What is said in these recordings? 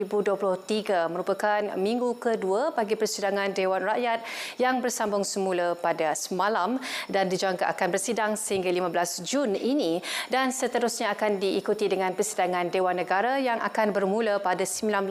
2023 merupakan minggu kedua bagi persidangan Dewan Rakyat yang bersambung semula pada semalam dan dijangka akan bersidang sehingga 15 Jun ini dan seterusnya akan diikuti dengan persidangan Dewan Negara yang akan bermula pada 19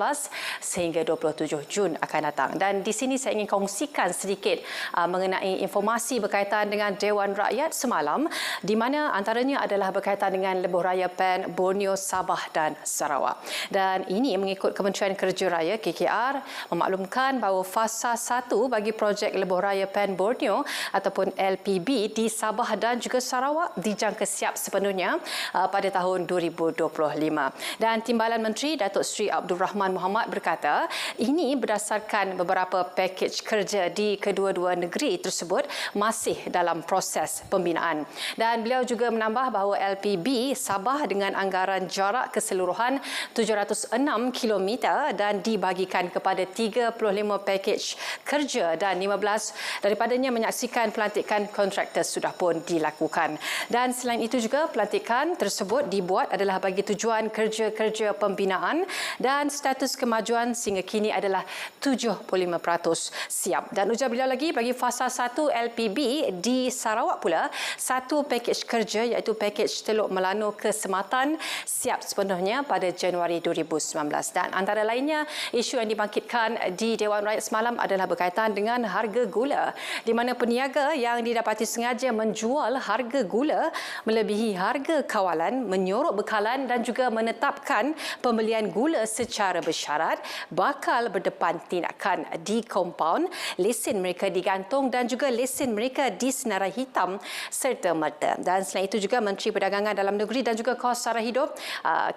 sehingga 27 Jun akan datang. Dan di sini saya ingin kongsikan sedikit mengenai informasi berkaitan dengan Dewan Rakyat semalam di mana antaranya adalah berkaitan dengan Lebuh Raya PAN Borneo, Sabah dan Sarawak. Dan ini mengikut Kementerian Kerja Raya KKR memaklumkan bahawa fasa 1 bagi projek Lebuh Raya PAN Borneo ataupun LPB di Sabah dan juga Sarawak dijangka siap sepenuhnya pada tahun 2025. Dan Timbalan Menteri Datuk Seri Abdul Rahman Mohamad berkata ini berdasarkan beberapa pakej kerja di kedua-dua negeri tersebut masih dalam proses pembinaan. Dan beliau juga menambah bahawa LPB Sabah dengan anggaran jarak keseluruhan 706 km dan dibagikan kepada 35 pakej kerja dan 15 daripadanya menyaksikan pelantikan kontraktor sudah pun dilakukan. Dan selain itu juga pelantikan tersebut dibuat adalah bagi tujuan kerja-kerja pembinaan dan status kemajuan sehingga kini adalah 75% siap. Dan ujar beliau lagi bagi fasa 1 LPB di Sarawak pula satu pakej kerja iaitu pakej Teluk Melano Kesematan siap sepenuhnya pada Januari 2019. Dan antara lainnya, isu yang dibangkitkan di Dewan Rakyat semalam adalah berkaitan dengan harga gula, di mana peniaga yang didapati sengaja menjual harga gula melebihi harga kawalan, menyorok bekalan dan juga menetapkan pembelian gula secara bersyarat bakal berdepan tindakan di kompaun, lesen mereka digantung dan juga lesen mereka disenarai hitam serta merta. Dan selain itu juga Menteri Perdagangan Dalam Negeri dan juga Kos Sara Hidup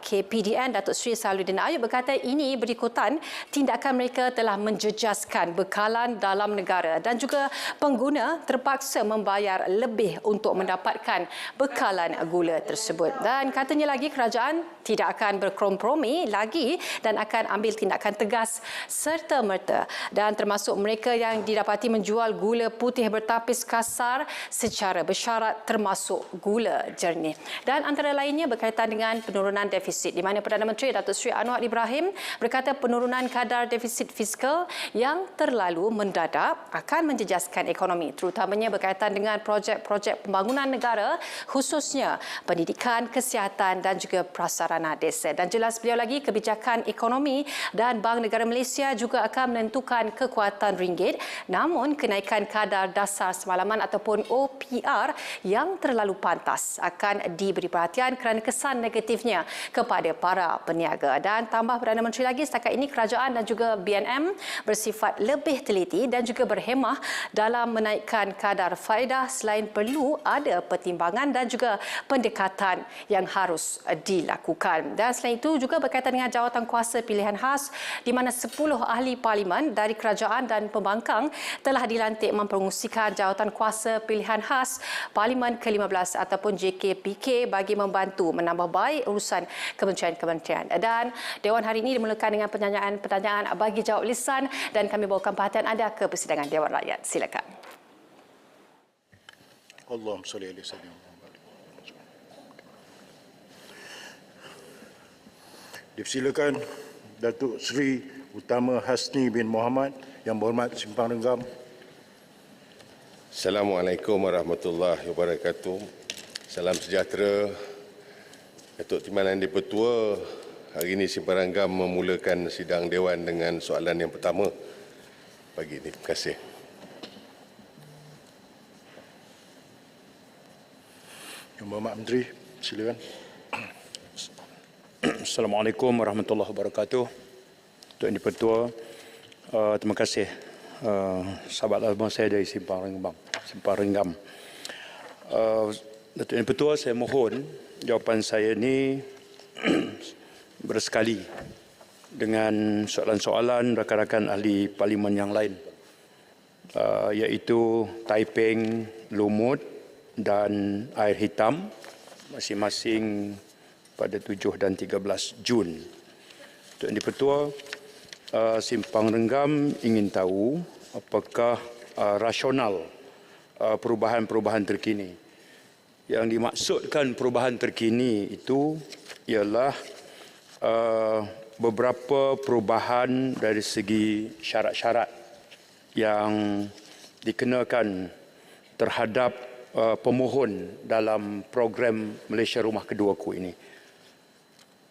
KPDN Datuk Seri Salahuddin Ayub berkata ini berikutan tindakan mereka telah menjejaskan bekalan dalam negara dan juga pengguna terpaksa membayar lebih untuk mendapatkan bekalan gula tersebut. Dan katanya lagi kerajaan tidak akan berkompromi lagi dan akan ambil tindakan tegas serta merta dan termasuk mereka yang didapati menjual gula putih bertapis kasar secara bersyarat termasuk gula jernih. Dan antara lainnya berkaitan dengan penurunan defisit di mana Perdana Menteri Datuk Seri Anwar Ibrahim berkata penurunan kadar defisit fiskal yang terlalu mendadak akan menjejaskan ekonomi terutamanya berkaitan dengan projek-projek pembangunan negara khususnya pendidikan, kesihatan dan juga prasarana desa. Dan jelas beliau lagi kebijakan ekonomi dan Bank Negara Malaysia juga akan menentukan kekuatan ringgit namun kenaikan kadar dasar semalaman ataupun OPR yang terlalu pantas akan diberi perhatian kerana kesan negatifnya kepada para peniaga. Dan tambah Perdana Menteri lagi setakat ini kerajaan dan juga BNM bersifat lebih teliti dan juga berhemah dalam menaikkan kadar faedah selain perlu ada pertimbangan dan juga pendekatan yang harus dilakukan. Dan selain itu juga berkaitan dengan jawatan kuasa pilihan khas di mana 10 ahli parlimen dari kerajaan dan pembangkang telah dilantik memperkongsikan jawatan kuasa pilihan khas Parlimen ke-15 ataupun JKPK bagi membantu menambah baik urusan kementerian-kementerian. Dan Dewan hari ini dimulakan dengan pertanyaan bagi jawab lisan dan kami bawakan perhatian anda ke persidangan Dewan Rakyat. Silakan. Allahumma salli alaihi wasallam. Dipersilakan Datuk Seri Utama Hasni bin Mohamad yang berhormat Simpang Renggam. Assalamualaikum warahmatullahi wabarakatuh. Salam sejahtera. Datuk Timbalan Di-Pertua, hari ini Simpang Renggam memulakan sidang Dewan dengan soalan yang pertama pagi ini. Terima kasih. Yang berhormat Menteri, silakan. Assalamualaikum warahmatullahi wabarakatuh. Datuk Di-Pertua, terima kasih sahabat lama saya dari Simpang Renggam. Datuk Di-Pertua, saya mohon jawapan saya ini bersekali dengan soalan-soalan rakan-rakan ahli parlimen yang lain, iaitu Taiping, Lumut dan Air Hitam masing-masing pada 7 dan 13 Jun. Datuk Di-Pertua, Simpang Renggam ingin tahu apakah rasional perubahan-perubahan terkini. Yang dimaksudkan perubahan terkini itu ialah beberapa perubahan dari segi syarat-syarat yang dikenakan terhadap pemohon dalam program Malaysia Rumah Keduaku ini.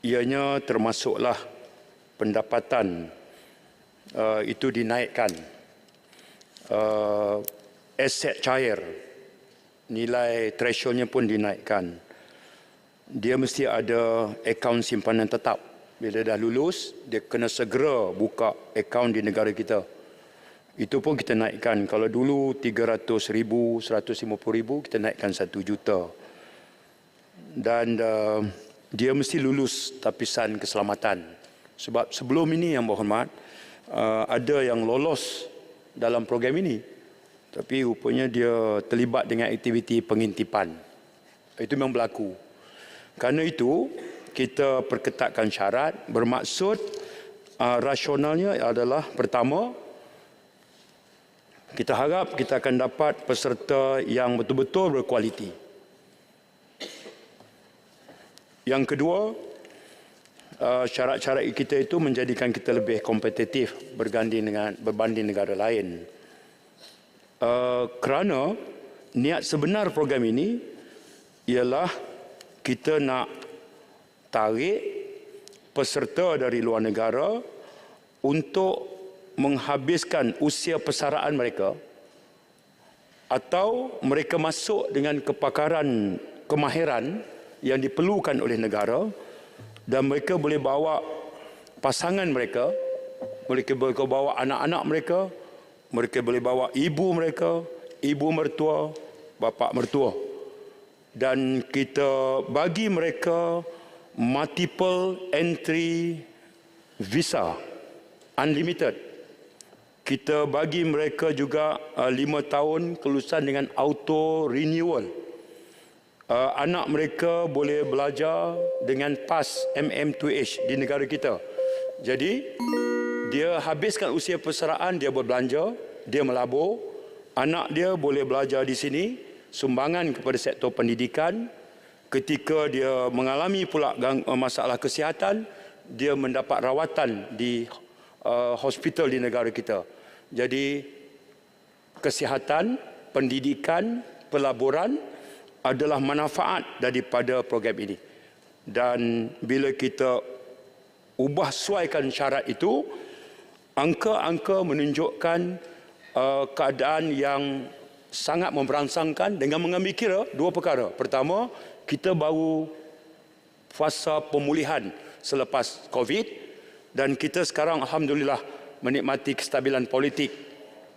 Ianya termasuklah pendapatan itu dinaikkan, aset cair, nilai thresholdnya pun dinaikkan. Dia mesti ada akaun simpanan tetap. Bila dah lulus, dia kena segera buka akaun di negara kita. Itu pun kita naikkan. Kalau dulu 300,000, 150,000, kita naikkan 1 juta. Dan dia mesti lulus tapisan keselamatan. Sebab sebelum ini, Yang Berhormat, ada yang lolos dalam program ini. Tapi rupanya dia terlibat dengan aktiviti pengintipan. Itu memang berlaku. Kerana itu, kita perketatkan syarat, bermaksud rasionalnya adalah pertama, kita harap kita akan dapat peserta yang betul-betul berkualiti. Yang kedua, syarat-syarat kita itu menjadikan kita lebih kompetitif berbanding negara lain. Kerana niat sebenar program ini ialah kita nak tarik peserta dari luar negara untuk menghabiskan usia persaraan mereka atau mereka masuk dengan kepakaran, kemahiran yang diperlukan oleh negara dan mereka boleh bawa pasangan mereka, mereka boleh bawa anak-anak mereka, mereka boleh bawa ibu mereka, ibu mertua, bapa mertua. Dan kita bagi mereka multiple entry visa, unlimited. Kita bagi mereka juga 5 tahun kelulusan dengan auto renewal. Anak mereka boleh belajar dengan PAS MM2H di negara kita. Jadi, dia habiskan usia persaraan, dia berbelanja, dia melabur. Anak dia boleh belajar di sini, sumbangan kepada sektor pendidikan. Ketika dia mengalami pula masalah kesihatan, dia mendapat rawatan di hospital di negara kita. Jadi, kesihatan, pendidikan, pelaburan adalah manfaat daripada program ini. Dan bila kita ubah suaikan syarat itu, angka-angka menunjukkan keadaan yang sangat memberangsangkan dengan mengambil kira 2 perkara. Pertama, kita baru fasa pemulihan selepas COVID dan kita sekarang alhamdulillah menikmati kestabilan politik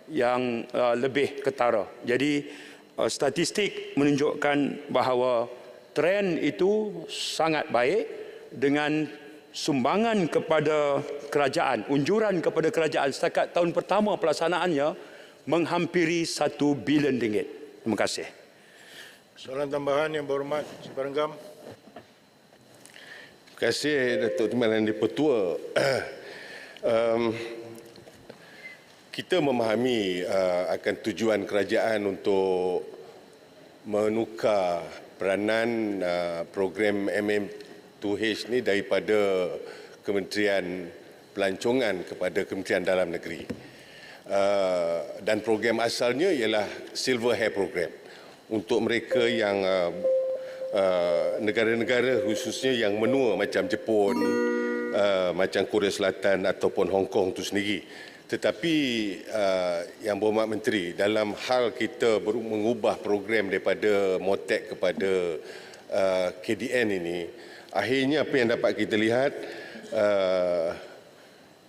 yang lebih ketara. Jadi statistik menunjukkan bahawa trend itu sangat baik dengan sumbangan kepada kerajaan, unjuran kepada kerajaan setakat tahun pertama pelaksanaannya menghampiri 1 bilion ringgit. Terima kasih. Soalan tambahan Yang Berhormat Separenggam. Terima kasih Datuk Timbalan Di-Pertua. Kita memahami akan tujuan kerajaan untuk menukar peranan program MM2H ni daripada Kementerian Pelancongan kepada Kementerian Dalam Negeri. Dan program asalnya ialah Silver Hair Program untuk mereka yang negara-negara khususnya yang menua macam Jepun, macam Korea Selatan ataupun Hong Kong itu sendiri. Tetapi Yang Berhormat Menteri, dalam hal kita mengubah program daripada MOTEC kepada KDN ini, akhirnya apa yang dapat kita lihat,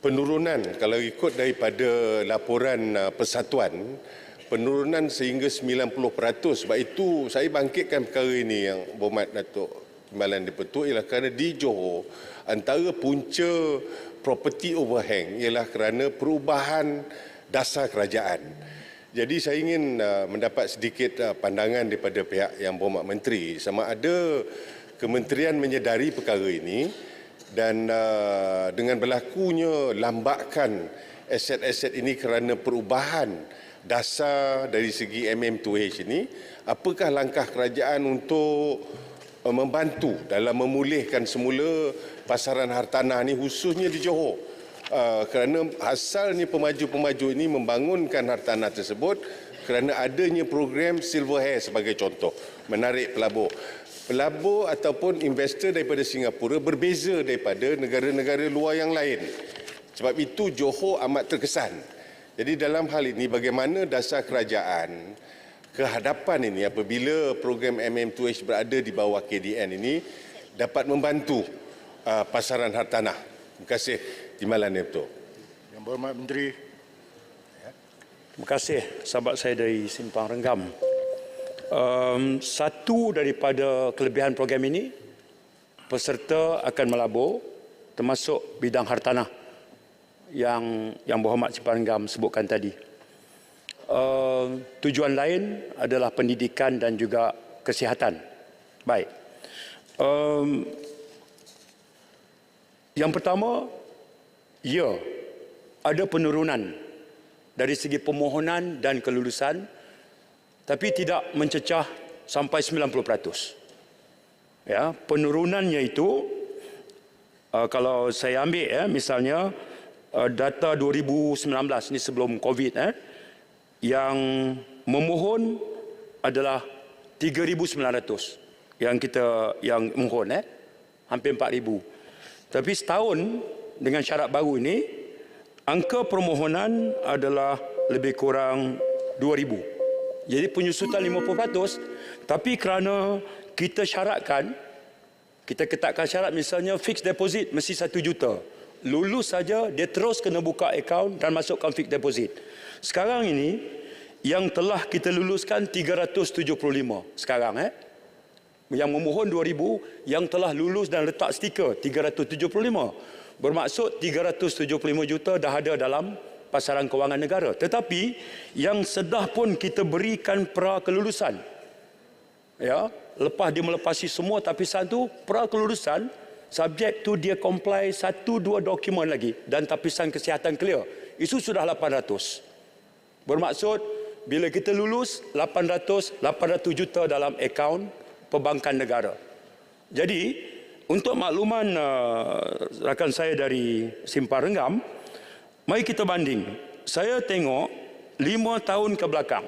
penurunan kalau ikut daripada laporan Persatuan, penurunan sehingga 90%. Sebab itu saya bangkitkan perkara ini Yang Berhormat Datuk Timbalan Di-Pertua ialah kerana di Johor antara punca property overhang ialah kerana perubahan dasar kerajaan. Jadi saya ingin mendapat sedikit pandangan daripada pihak Yang Berhormat Menteri sama ada kementerian menyedari perkara ini dan dengan berlakunya lambakan aset-aset ini kerana perubahan dasar dari segi MM2H ini, apakah langkah kerajaan untuk membantu dalam memulihkan semula pasaran hartanah ni, khususnya di Johor. Kerana asalnya pemaju-pemaju ini membangunkan hartanah tersebut kerana adanya program Silver Hair sebagai contoh, menarik pelabur. Pelabur ataupun investor daripada Singapura berbeza daripada negara-negara luar yang lain. Sebab itu Johor amat terkesan. Jadi dalam hal ini bagaimana dasar kerajaan kehadapan ini apabila program MM2H berada di bawah KDN ini dapat membantu pasaran hartanah. Terima kasih Timbalan Yang Bertuah. Yang Berhormat Menteri. Terima kasih sahabat saya dari Simpang Renggam. Satu daripada kelebihan program ini, peserta akan melabur termasuk bidang hartanah yang Berhormat Simpang Renggam sebutkan tadi. Tujuan lain adalah pendidikan dan juga kesihatan. Baik. Yang pertama, ya, ada penurunan dari segi permohonan dan kelulusan, tapi tidak mencecah sampai 90%. Ya, penurunannya itu, kalau saya ambil misalnya data 2019 ni sebelum COVID, yang memohon adalah 3,900 yang mohon, hampir 4,000. Tapi setahun dengan syarat baru ini, angka permohonan adalah lebih kurang 2,000. Jadi penyusutan 50%, tapi kerana kita syaratkan, kita ketatkan syarat, misalnya fixed deposit mesti 1 juta. Lulus saja dia terus kena buka akaun dan masukkan fixed deposit. Sekarang ini yang telah kita luluskan 375 sekarang, yang memohon 2,000, yang telah lulus dan letak stiker 375. Bermaksud 375 juta dah ada dalam pasaran kewangan negara. Tetapi yang sedah pun kita berikan pra kelulusan. Ya, lepas dia melepasi semua tapisan tu, pra kelulusan, subjek tu dia comply 1-2 dokumen lagi dan tapisan kesihatan clear. Itu sudah 800. Bermaksud bila kita lulus 800 juta dalam akaun perbankan negara. Jadi untuk makluman rakan saya dari Simpang Renggam, mari kita banding. Saya tengok 5 tahun ke belakang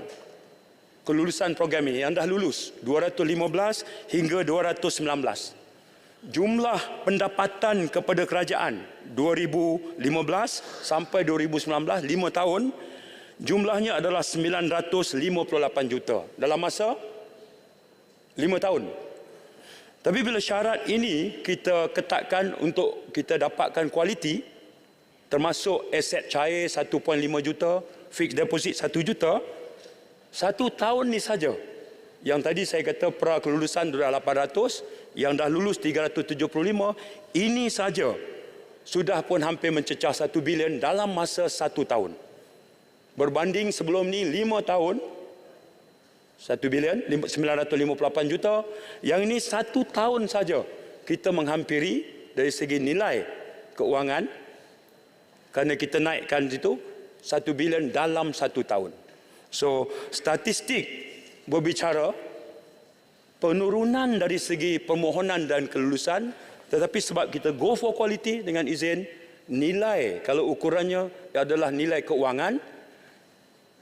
kelulusan program ini yang dah lulus 215 hingga 219. Jumlah pendapatan kepada kerajaan 2015 sampai 2019, 5 tahun, jumlahnya adalah 958 juta dalam masa 5 tahun. Tapi bila syarat ini kita ketatkan untuk kita dapatkan kualiti, termasuk aset cair 1.5 juta, fixed deposit 1 juta, 1 tahun ni saja. Yang tadi saya kata pra kelulusan sudah 800, yang dah lulus 375, ini saja sudah pun hampir mencecah 1 bilion dalam masa 1 tahun. Berbanding sebelum ni 5 tahun, 1 bilion 958 juta. Yang ini 1 tahun saja kita menghampiri dari segi nilai keuangan, kerana kita naikkan itu 1 bilion dalam 1 tahun. So statistik berbicara penurunan dari segi permohonan dan kelulusan, tetapi sebab kita go for quality dengan izin, nilai kalau ukurannya adalah nilai keuangan.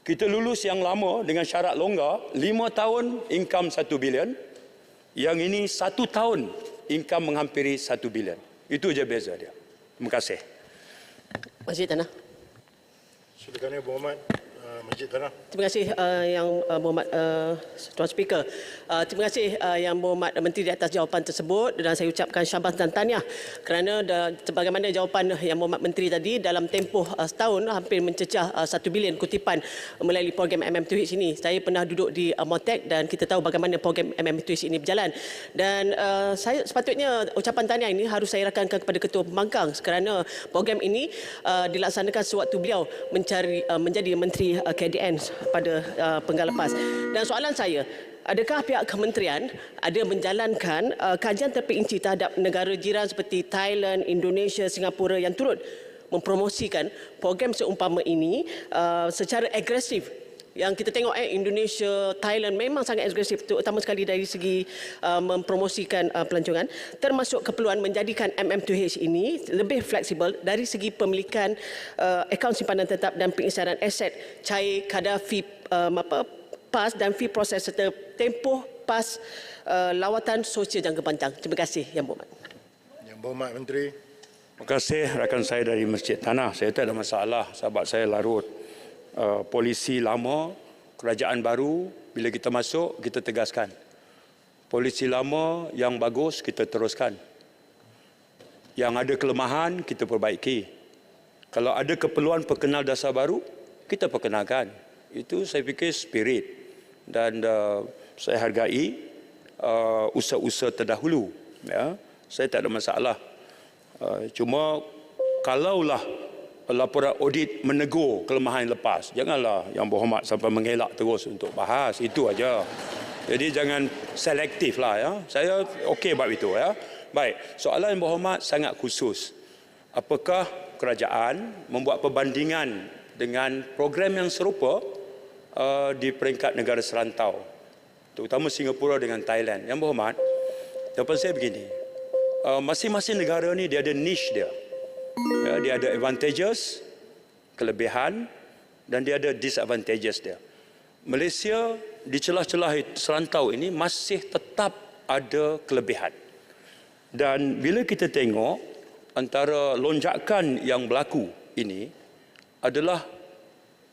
Kita lulus yang lama dengan syarat longgar, 5 tahun income 1 bilion. Yang ini 1 tahun income menghampiri 1 bilion. Itu je beza dia. Terima kasih. Masjid Tanah. Silakan Yang Berhormat Masjid Tanah. Terima kasih Yang Berhormat Tuan Speaker. Terima kasih Yang Berhormat Menteri di atas jawapan tersebut, dan saya ucapkan syabas dan tahniah kerana sebagaimana jawapan Yang Berhormat Menteri tadi, dalam tempoh setahun hampir mencecah 1 bilion kutipan melalui program MM2H ini. Saya pernah duduk di Motek dan kita tahu bagaimana program MM2H ini berjalan. Dan saya sepatutnya ucapan tahniah ini harus saya rakankan kepada Ketua Pembangkang kerana program ini dilaksanakan sewaktu beliau menjadi Menteri KDN pada penggal lepas. Dan soalan saya, adakah pihak kementerian ada menjalankan kajian terperinci terhadap negara jiran seperti Thailand, Indonesia, Singapura yang turut mempromosikan program seumpama ini secara agresif yang kita tengok Indonesia, Thailand memang sangat agresif, terutama sekali dari segi mempromosikan pelancongan, termasuk keperluan menjadikan MM2H ini lebih fleksibel dari segi pemilikan akaun simpanan tetap dan pengisaran aset cair, kadar fee PAS dan fee proses serta tempoh PAS lawatan sosial jangka panjang. Terima kasih Yang Berhormat. Yang Berhormat Menteri. Terima kasih rakan saya dari Masjid Tanah. Saya tak ada masalah, sahabat saya larut. Polisi lama, kerajaan baru, bila kita masuk, kita tegaskan. Polisi lama yang bagus, kita teruskan. Yang ada kelemahan, kita perbaiki. Kalau ada keperluan perkenal dasar baru, kita perkenalkan. Itu saya fikir spirit. Dan saya hargai usaha-usaha terdahulu. Ya. Saya tak ada masalah. Cuma kalaulah laporan audit menegur kelemahan lepas, janganlah Yang Berhormat sampai mengelak terus untuk bahas. Itu aja. Jadi jangan selektif lah. Ya. Saya okey bab itu. Ya. Baik, soalan Yang Berhormat sangat khusus. Apakah kerajaan membuat perbandingan dengan program yang serupa di peringkat negara serantau, terutama Singapura dengan Thailand? Yang Berhormat, jawapan saya begini. Masing-masing negara ni dia ada niche dia. Ya, dia ada advantages, kelebihan, dan dia ada disadvantages dia. Malaysia di celah-celah serantau ini masih tetap ada kelebihan. Dan bila kita tengok antara lonjakan yang berlaku ini adalah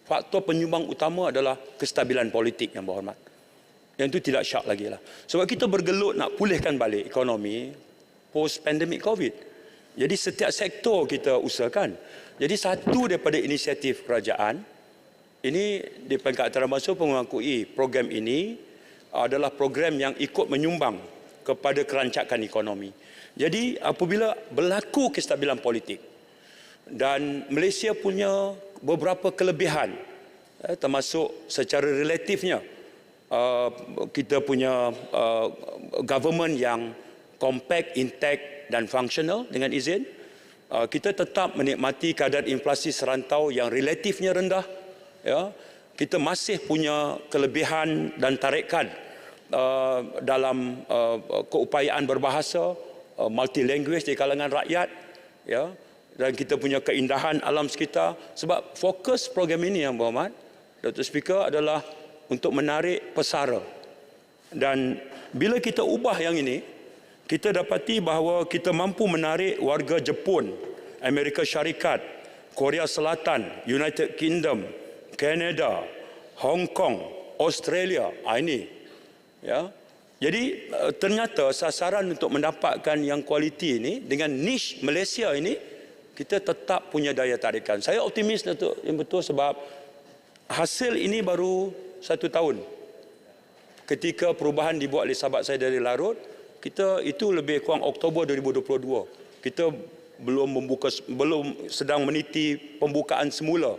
faktor penyumbang utama adalah kestabilan politik, Yang Berhormat. Yang itu tidak syak lagi lah. Sebab kita bergelut nak pulihkan balik ekonomi post-pandemic COVID. Jadi setiap sektor kita usahakan. Jadi satu daripada inisiatif kerajaan, ini di peringkat antarabangsa pun mengakui program ini adalah program yang ikut menyumbang kepada kerancakan ekonomi. Jadi apabila berlaku kestabilan politik dan Malaysia punya beberapa kelebihan, termasuk secara relatifnya kita punya government yang compact, intact dan functional dengan izin, kita tetap menikmati kadar inflasi serantau yang relatifnya rendah. Ya, kita masih punya kelebihan dan tarikan dalam keupayaan berbahasa, multi-language di kalangan rakyat, ya, dan kita punya keindahan alam sekitar. Sebab fokus program ini, Yang Berhormat Dr. Speaker, adalah untuk menarik pesara. Dan bila kita ubah yang ini, kita dapati bahawa kita mampu menarik warga Jepun, Amerika Syarikat, Korea Selatan, United Kingdom, Canada, Hong Kong, Australia. Ini, ya. Jadi ternyata sasaran untuk mendapatkan yang kualiti ini dengan niche Malaysia ini, kita tetap punya daya tarikan. Saya optimis, Datuk, yang betul, sebab hasil ini baru 1 tahun. Ketika perubahan dibuat oleh sahabat saya dari Larut, kita itu lebih kurang Oktober 2022. Kita belum sedang meniti pembukaan semula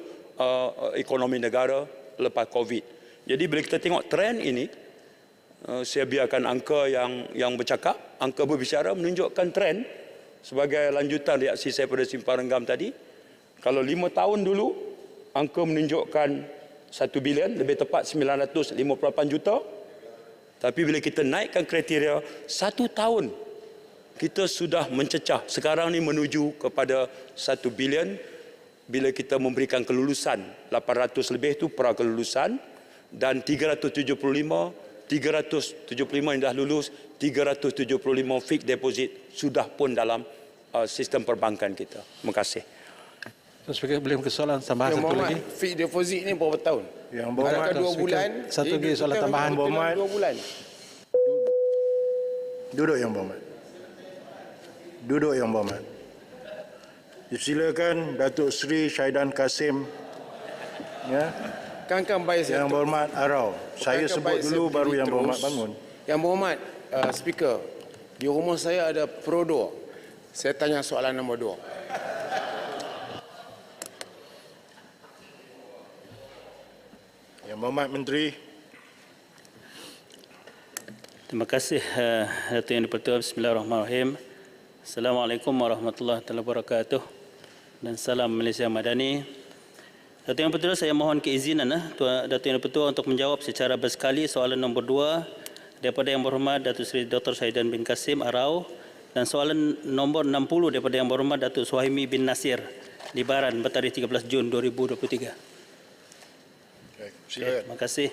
ekonomi negara lepas COVID. Jadi bila kita tengok trend ini, saya biarkan angka yang bercakap, angka berbicara menunjukkan trend sebagai lanjutan reaksi saya pada simpan renggam tadi. Kalau 5 tahun dulu, angka menunjukkan 1 bilion, lebih tepat 958 juta. Tapi bila kita naikkan kriteria 1 tahun, kita sudah mencecah. Sekarang ni menuju kepada 1 bilion bila kita memberikan kelulusan. 800 lebih itu pra kelulusan dan 375 yang dah lulus, 375 fixed deposit sudah pun dalam sistem perbankan kita. Terima kasih. Speaker, boleh soalan tambahan satu lagi? Fixed deposit ni berapa tahun? Yang Berhormat, adakah 2 bulan? Satu lagi soalan tambahan. Yang Berhormat, 2 bulan. Duduk Yang Berhormat. Duduk Yang Berhormat. Silakan Datuk Seri Syahidan Kasim. Ya. Kan baik Yang Berhormat Arau. Saya sebut dulu baru Yang Berhormat bangun. Yang Berhormat Speaker, di rumah saya ada Pro 2. Saya tanya soalan nombor 2. Yang Berhormat Menteri. Terima kasih Datuk Yang di-Pertua. Bismillahirrahmanirrahim. Assalamualaikum warahmatullahi wabarakatuh. Dan salam Malaysia Madani. Datuk Yang Pertua, saya mohon keizinan Datuk Yang Pertua untuk menjawab secara bersekali soalan nombor 2 daripada Yang Berhormat Datuk Seri Dr. Saidan bin Kasim Arau dan soalan nombor 60 daripada Yang Berhormat Datuk Suhaimi bin Nasir Libaran bertarikh 13 Jun 2023. Silakan. Terima kasih.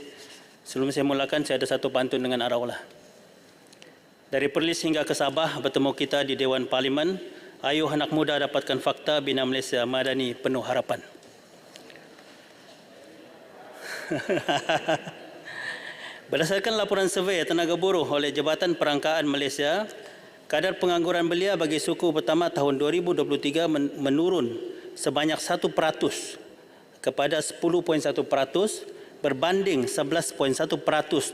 Sebelum saya mulakan, saya ada satu pantun dengan Arau lah. Dari Perlis hingga ke Sabah, bertemu kita di Dewan Parlimen. Ayuh anak muda dapatkan fakta, bina Malaysia madani penuh harapan. Berdasarkan laporan survei tenaga buruh oleh Jabatan Perangkaan Malaysia, kadar pengangguran belia bagi suku pertama tahun 2023 menurun sebanyak 1% kepada 10.1% berbanding 11.1%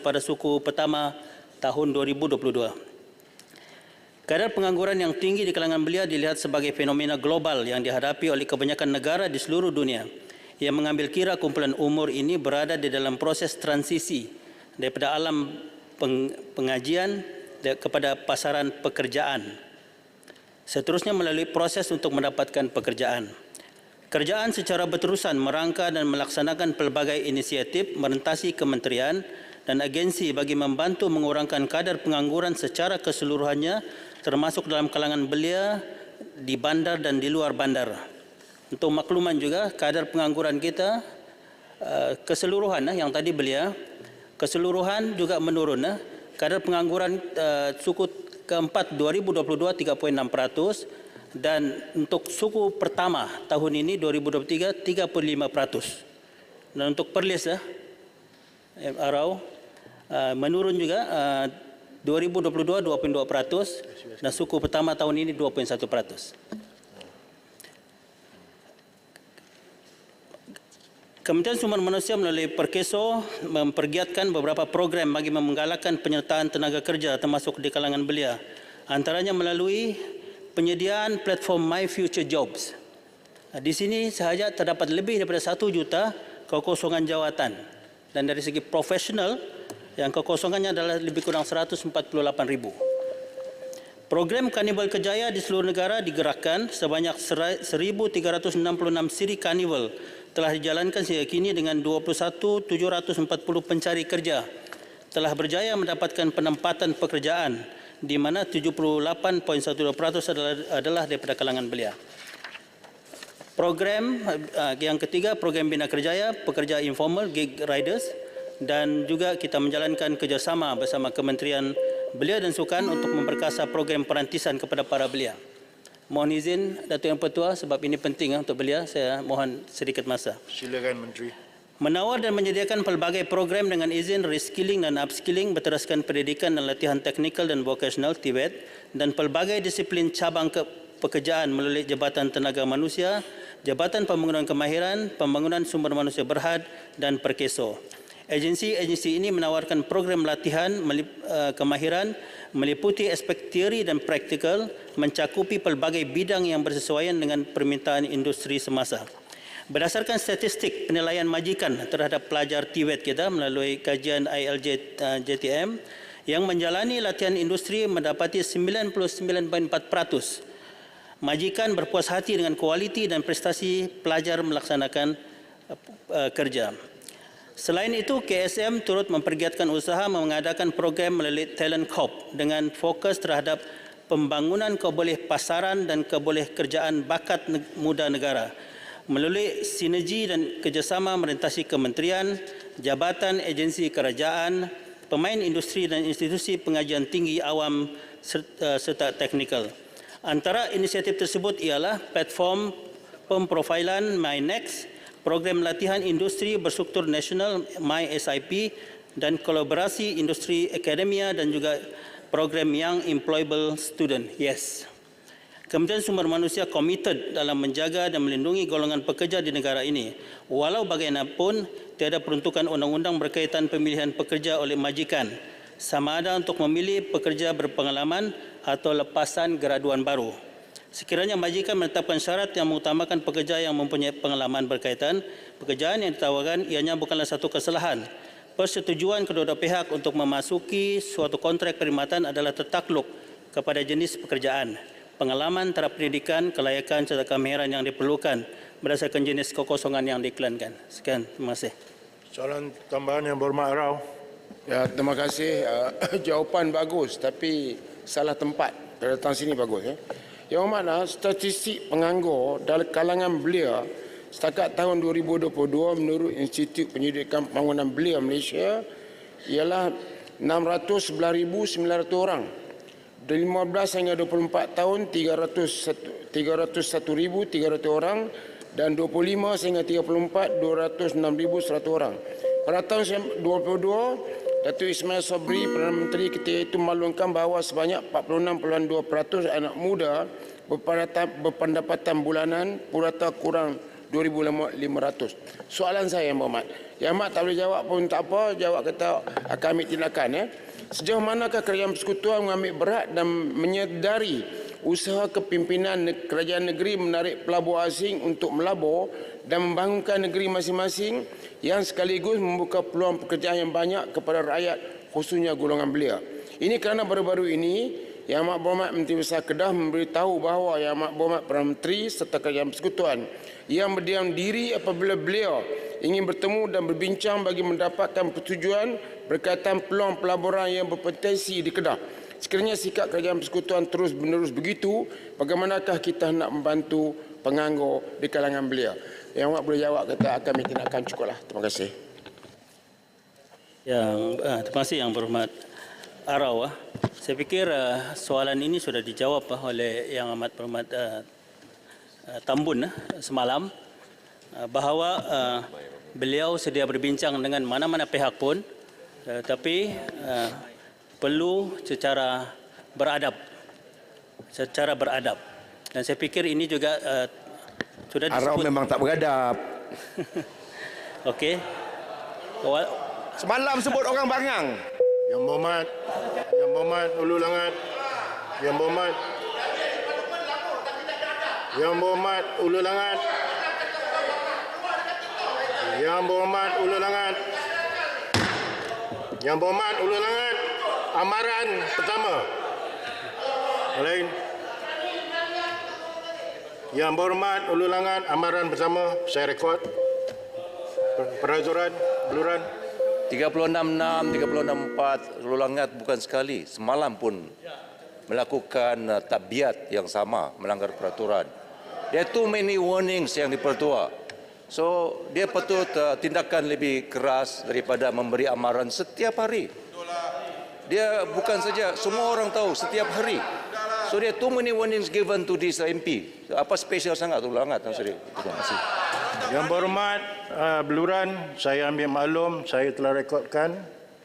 pada suku pertama tahun 2022. Kadar pengangguran yang tinggi di kalangan belia dilihat sebagai fenomena global yang dihadapi oleh kebanyakan negara di seluruh dunia yang mengambil kira kumpulan umur ini berada di dalam proses transisi daripada alam pengajian kepada pasaran pekerjaan. Seterusnya melalui proses untuk mendapatkan pekerjaan. Kerajaan secara berterusan merangka dan melaksanakan pelbagai inisiatif merentasi kementerian dan agensi bagi membantu mengurangkan kadar pengangguran secara keseluruhannya termasuk dalam kalangan belia di bandar dan di luar bandar. Untuk makluman juga, kadar pengangguran kita keseluruhan yang tadi belia, keseluruhan juga menurun. Kadar pengangguran suku keempat 2022 3.6%. Dan untuk suku pertama tahun ini 2023 35%. Dan untuk Perlis Arau menurun juga 2022 2.2% dan suku pertama tahun ini 2.1%. Kementerian Sumber Manusia melalui Perkeso mempergiatkan beberapa program bagi menggalakkan penyertaan tenaga kerja termasuk di kalangan belia. Antaranya melalui penyediaan platform My Future Jobs. Di sini sahaja terdapat lebih daripada 1 juta kekosongan jawatan. Dan dari segi profesional, yang kekosongannya adalah lebih kurang 148,000. Program Karnival Kerjaya di seluruh negara digerakkan sebanyak 1,366 siri karnival telah dijalankan sehingga kini dengan 21,740 pencari kerja telah berjaya mendapatkan penempatan pekerjaan di mana 78.12% adalah daripada kalangan belia. Program yang ketiga, program Bina Kerjaya, pekerja informal, gig riders, dan juga kita menjalankan kerjasama bersama Kementerian Belia dan Sukan untuk memperkasa program perantisan kepada para belia. Mohon izin Datuk Yang Pertua, sebab ini penting untuk belia, saya mohon sedikit masa. Silakan Menteri. Menawar dan menyediakan pelbagai program dengan izin reskilling dan upskilling berteraskan pendidikan dan latihan teknikal dan vocational TVET dan pelbagai disiplin cabang pekerjaan melalui Jabatan Tenaga Manusia, Jabatan Pembangunan Kemahiran, Pembangunan Sumber Manusia Berhad dan Perkeso. Agensi-agensi ini menawarkan program latihan kemahiran meliputi aspek teori dan praktikal mencakupi pelbagai bidang yang bersesuaian dengan permintaan industri semasa. Berdasarkan statistik penilaian majikan terhadap pelajar TVET kita melalui kajian ILJ JTM yang menjalani latihan industri mendapati 99.4% majikan berpuas hati dengan kualiti dan prestasi pelajar melaksanakan kerja. Selain itu, KSM turut mempergiatkan usaha mengadakan program melalui Talent Corp dengan fokus terhadap pembangunan kebolehpasaran dan kebolehkerjaan bakat muda negara melalui sinergi dan kerjasama merentasi kementerian, jabatan, agensi kerajaan, pemain industri dan institusi pengajian tinggi awam serta teknikal. Antara inisiatif tersebut ialah platform pemprofilan MyNext, program latihan industri berstruktur nasional MySIP dan kolaborasi industri akademia dan juga program Young Employable Student. Yes. Kementerian Sumber Manusia komited dalam menjaga dan melindungi golongan pekerja di negara ini. Walau bagaimanapun, tiada peruntukan undang-undang berkaitan pemilihan pekerja oleh majikan, sama ada untuk memilih pekerja berpengalaman atau lepasan graduan baru. Sekiranya majikan menetapkan syarat yang mengutamakan pekerja yang mempunyai pengalaman berkaitan, pekerjaan yang ditawarkan ianya bukanlah satu kesalahan. Persetujuan kedua-dua pihak untuk memasuki suatu kontrak perkhidmatan adalah tertakluk kepada jenis pekerjaan, pengalaman taraf pendidikan, kelayakan serta kemahiran yang diperlukan berdasarkan jenis kekosongan yang diiklankan. Sekian, terima kasih. Soalan tambahan yang berhormat Rao. Ya, terima kasih. Jawapan bagus tapi salah tempat. Datang sini bagus. Yang mana statistik penganggur dalam kalangan belia setakat tahun 2022 menurut Institut Penyelidikan Pembangunan Belia Malaysia ialah 611,900 orang. Dari 15 hingga 24 tahun 301,300 orang dan 25 hingga 34 206,100 orang. Pada tahun 2022, Datuk Ismail Sabri, Perdana Menteri ketika itu maklumkan bahawa sebanyak 46.2% anak muda berpendapatan bulanan purata kurang 2,500. Soalan saya, Yang Berhormat. Yang Amat tak boleh jawab pun tak apa, jawab kata akan ambil tindakan. Sejauh manakah Kerajaan Persekutuan mengambil berat dan menyedari usaha kepimpinan kerajaan negeri menarik pelabur asing untuk melabur dan membangunkan negeri masing-masing yang sekaligus membuka peluang pekerjaan yang banyak kepada rakyat khususnya golongan belia. Ini kerana baru-baru ini Yang Amat Berhormat Menteri Besar Kedah memberitahu bahawa Yang Amat Berhormat Perdana Menteri serta Kerajaan Persekutuan yang berdiam diri apabila beliau ingin bertemu dan berbincang bagi mendapatkan persetujuan berkaitan peluang pelaburan yang berpotensi di Kedah. Sekiranya sikap Kerajaan Persekutuan terus menerus begitu, bagaimanakah kita nak membantu penganggur di kalangan belia? Yang Amat boleh jawab kata akan ambil tindakan, cukuplah. Terima kasih. Terima kasih Yang Berhormat Arau. Saya fikir soalan ini sudah dijawab oleh Yang Amat Berhormat Tambun semalam bahawa beliau sedia berbincang dengan mana-mana pihak pun, tapi perlu secara beradab. Dan saya fikir ini juga sudah disebut. Arau memang tak beradab. Okey. Semalam sebut orang bangang. Yang Berhormat Ulu Langat. Yang Berhormat Ulu Langat. Yang Berhormat Ulu Langat. Yang Berhormat Ulu Langat. Amaran pertama. Lain. Yang Berhormat Ulu Langat, amaran pertama, saya rekod. Peraturan, beluran. 36.6, 36.4, Ulu Langat bukan sekali. Semalam pun melakukan tabiat yang sama, melanggar peraturan. There are too many warnings yang dipertua. So, dia patut tindakan lebih keras daripada memberi amaran setiap hari. Dia bukan saja, semua orang tahu setiap hari. So, there are too many warnings given to this MP. Apa spesial sangat Ulu Langat? Terima kasih. Yang Berhormat Beluran, saya ambil maklum, saya telah rekodkan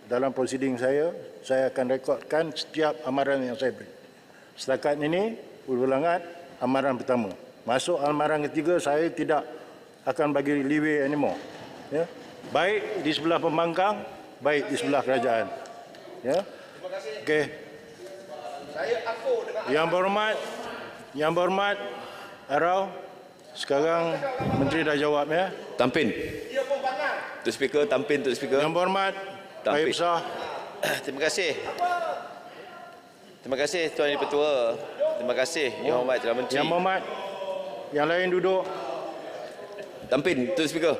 dalam prosiding saya akan rekodkan setiap amaran yang saya beri. Setakat ini, Ulu Langat, amaran pertama. Masuk amaran ketiga, saya tidak akan bagi leeway anymore. Ya? Baik di sebelah pembangkang, baik di sebelah kerajaan. Ya? Okey. Yang Berhormat Arau, sekarang Menteri dah jawab ya. Tampin. Tuan Speaker, tampin Tuan Speaker. Yang Berhormat Baik Besar. Terima kasih. Terima kasih Tuan Yang Dipertua. Terima kasih Yang Hormat Perdana Menteri. Yang Berhormat, yang lain duduk. Tampin Tuan Speaker.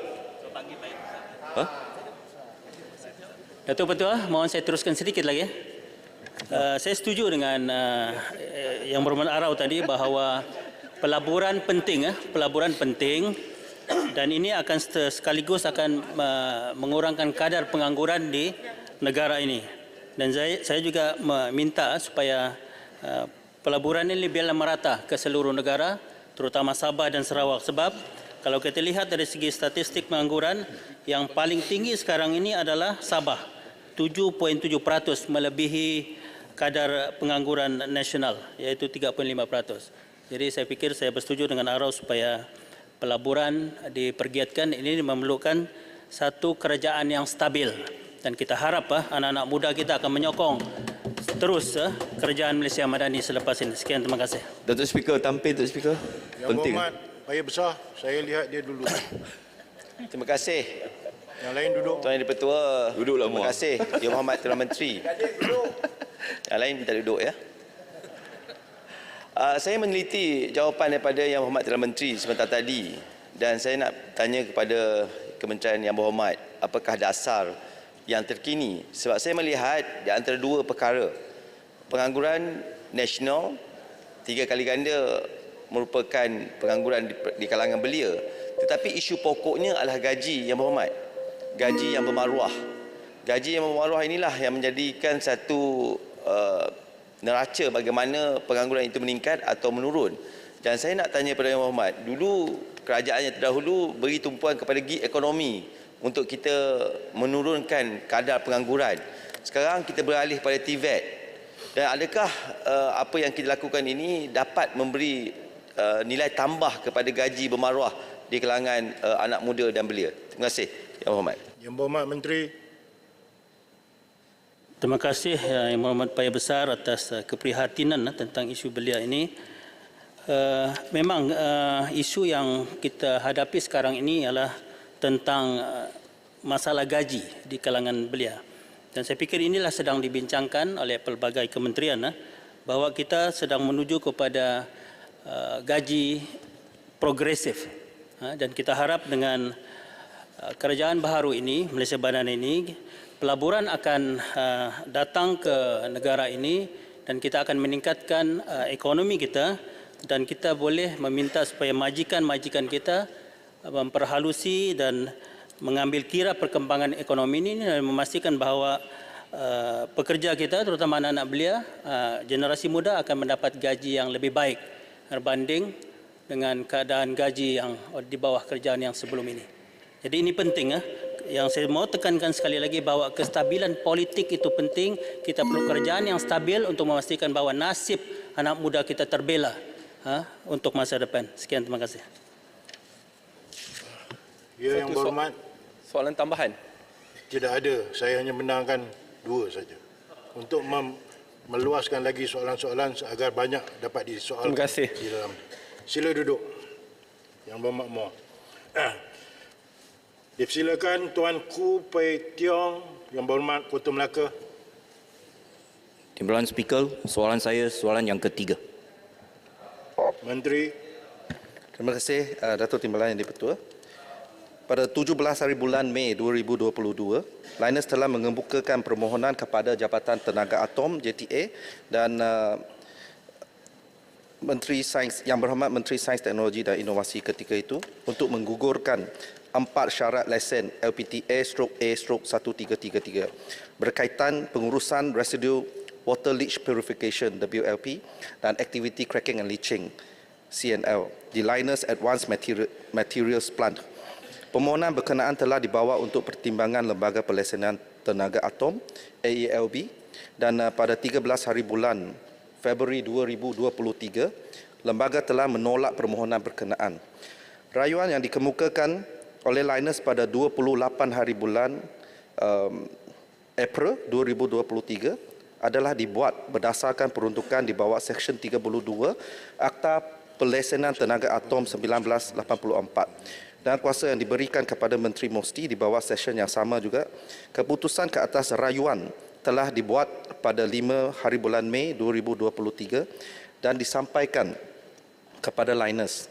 Datuk Pertua, mohon saya teruskan sedikit lagi. Saya setuju dengan Yang Berhormat Arau tadi bahawa pelaburan penting dan ini akan sekaligus akan mengurangkan kadar pengangguran di negara ini. Dan saya juga meminta supaya pelaburan ini biarlah merata ke seluruh negara, terutama Sabah dan Sarawak. Sebab kalau kita lihat dari segi statistik pengangguran, yang paling tinggi sekarang ini adalah Sabah, 7.7%, melebihi kadar pengangguran nasional, iaitu 3.5%. Jadi saya fikir saya bersetuju dengan Arau supaya pelaburan dipergiatkan. Ini memerlukan satu kerajaan yang stabil. Dan kita harap anak-anak muda kita akan menyokong terus kerajaan Malaysia Madani selepas ini. Sekian, terima kasih. Datuk Speaker, tampin Datuk Speaker. Yang Penting. Berhormat Baik Besar, saya lihat dia dulu. Terima kasih. Yang lain duduk. Tuan Yang Dipertua. Duduklah Terima kasih. Yang Hormat Perdana Menteri. Yang lain minta duduk ya. Saya meneliti jawapan daripada Yang Hormat Perdana Menteri sebentar tadi Dan saya nak tanya kepada Kementerian Yang Berhormat, apakah dasar yang terkini? Sebab saya melihat di antara dua perkara, pengangguran nasional 3 kali ganda merupakan pengangguran di kalangan belia. Tetapi isu pokoknya adalah gaji Yang Berhormat, gaji yang bermaruah. Gaji yang bermaruah inilah yang menjadikan satu neraca bagaimana pengangguran itu meningkat atau menurun. Dan saya nak tanya kepada Yang Berhormat, dulu kerajaan yang terdahulu beri tumpuan kepada gig ekonomi untuk kita menurunkan kadar pengangguran. Sekarang kita beralih pada TVET. Dan adakah apa yang kita lakukan ini dapat memberi nilai tambah kepada gaji bermaruah di kalangan anak muda dan belia? Terima kasih, Yang Berhormat. Yang Berhormat Menteri. Terima kasih Yang Berhormat Paya Besar atas keprihatinan tentang isu belia ini. Memang isu yang kita hadapi sekarang ini ialah tentang masalah gaji di kalangan belia. Dan saya fikir inilah sedang dibincangkan oleh pelbagai kementerian bahawa kita sedang menuju kepada gaji progresif. Dan kita harap dengan kerajaan baharu ini, Malaysia Badana ini, pelaburan akan datang ke negara ini dan kita akan meningkatkan ekonomi kita. Dan kita boleh meminta supaya majikan-majikan kita memperhalusi dan mengambil kira perkembangan ekonomi ini dan memastikan bahawa pekerja kita, terutama anak-anak belia, generasi muda akan mendapat gaji yang lebih baik berbanding dengan keadaan gaji yang di bawah kerjaan yang sebelum ini. Jadi ini penting. Yang saya mau tekankan sekali lagi bahawa kestabilan politik itu penting. Kita perlu kerajaan yang stabil untuk memastikan bahawa nasib anak muda kita terbela untuk masa depan. Sekian, terima kasih. Ya, Yang Berhormat. Soalan tambahan. Tidak ada. Saya hanya menangkan 2 saja. Untuk meluaskan lagi soalan-soalan agar banyak dapat disoalkan. Terima kasih. Di dalam. Sila duduk. Yang Berhormat Moh. Dipersilakan Tuan Ku Pei Tiong, Yang Berhormat Kota Melaka. Timbalan Speaker, soalan saya soalan yang ketiga. Menteri. Terima kasih Datuk Timbalan Yang di-Pertua. Pada 17 hari bulan Mei 2022, Lynas telah mengemukakan permohonan kepada Jabatan Tenaga Atom JTA dan Menteri Sains, Yang Berhormat Menteri Sains Teknologi dan Inovasi ketika itu untuk menggugurkan 4 syarat lesen LPTA/A/1333 berkaitan pengurusan residu water leach purification WLP dan activity cracking and leaching CNL di Lynas Advanced Materials Plant. Permohonan berkenaan telah dibawa untuk pertimbangan Lembaga Pelesenan Tenaga Atom AELB dan pada 13 hari bulan Februari 2023 lembaga telah menolak permohonan berkenaan. Rayuan yang dikemukakan oleh Lynas pada 28 hari bulan April 2023 adalah dibuat berdasarkan peruntukan di bawah Seksyen 32 Akta Pelesenan Tenaga Atom 1984 dan kuasa yang diberikan kepada Menteri Mosti di bawah session yang sama juga. Keputusan ke atas rayuan telah dibuat pada 5 hari bulan Mei 2023 dan disampaikan kepada Lynas.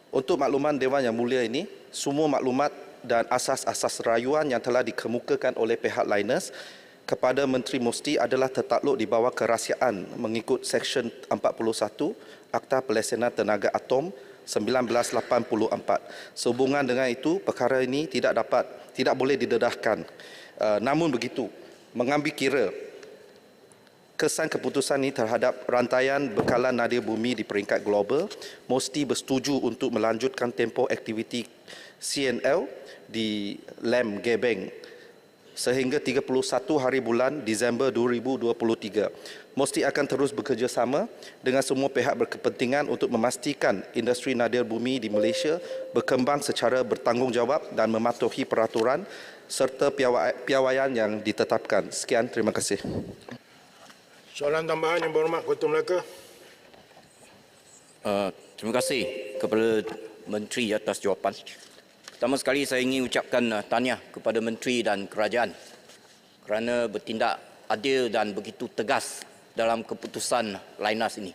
Untuk makluman Dewan Yang Mulia ini, semua maklumat dan asas-asas rayuan yang telah dikemukakan oleh pihak Lynas kepada Menteri Mosti adalah tertakluk di bawah kerahsiaan mengikut Seksyen 41 Akta Pelesenan Tenaga Atom 1984. Sehubungan dengan itu, perkara ini tidak boleh didedahkan. Namun begitu, mengambil kira kesan keputusan ini terhadap rantaian bekalan nadir bumi di peringkat global, Mosti bersetuju untuk melanjutkan tempoh aktiviti CNL di Lem Gebeng sehingga 31 hari bulan Disember 2023. Mosti akan terus bekerjasama dengan semua pihak berkepentingan untuk memastikan industri nadir bumi di Malaysia berkembang secara bertanggungjawab dan mematuhi peraturan serta piawaian yang ditetapkan. Sekian, terima kasih. Soalan tambahan Yang Berhormat Kota Melaka. Terima kasih kepada Menteri atas jawapan. Pertama sekali saya ingin ucapkan tahniah kepada Menteri dan Kerajaan kerana bertindak adil dan begitu tegas dalam keputusan Lynas ini.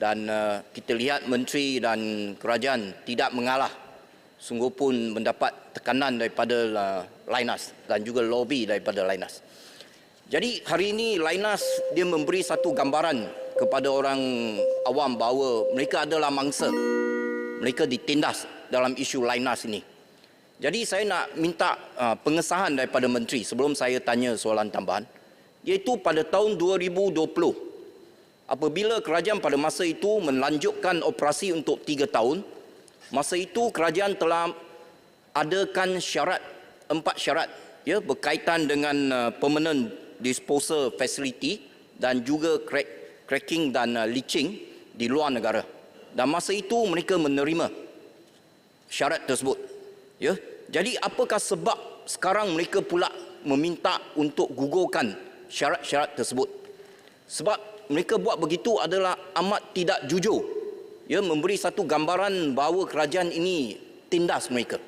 Dan kita lihat menteri dan kerajaan tidak mengalah, sungguh pun mendapat tekanan daripada Linus dan juga lobby daripada Linus. Jadi hari ini Linus dia memberi satu gambaran kepada orang awam bahawa mereka adalah mangsa. Mereka ditindas dalam isu Linus ini. Jadi saya nak minta pengesahan daripada menteri sebelum saya tanya soalan tambahan, iaitu pada tahun 2020 apabila kerajaan pada masa itu melanjutkan operasi untuk 3 tahun, masa itu kerajaan telah adakan syarat, 4 syarat ya, berkaitan dengan permanent disposal facility dan juga cracking dan leaching di luar negara. Dan masa itu mereka menerima syarat tersebut. Ya. Jadi apakah sebab sekarang mereka pula meminta untuk gugurkan syarat-syarat tersebut? Sebab mereka buat begitu adalah amat tidak jujur. Ya, memberi satu gambaran bahawa kerajaan ini tindas mereka.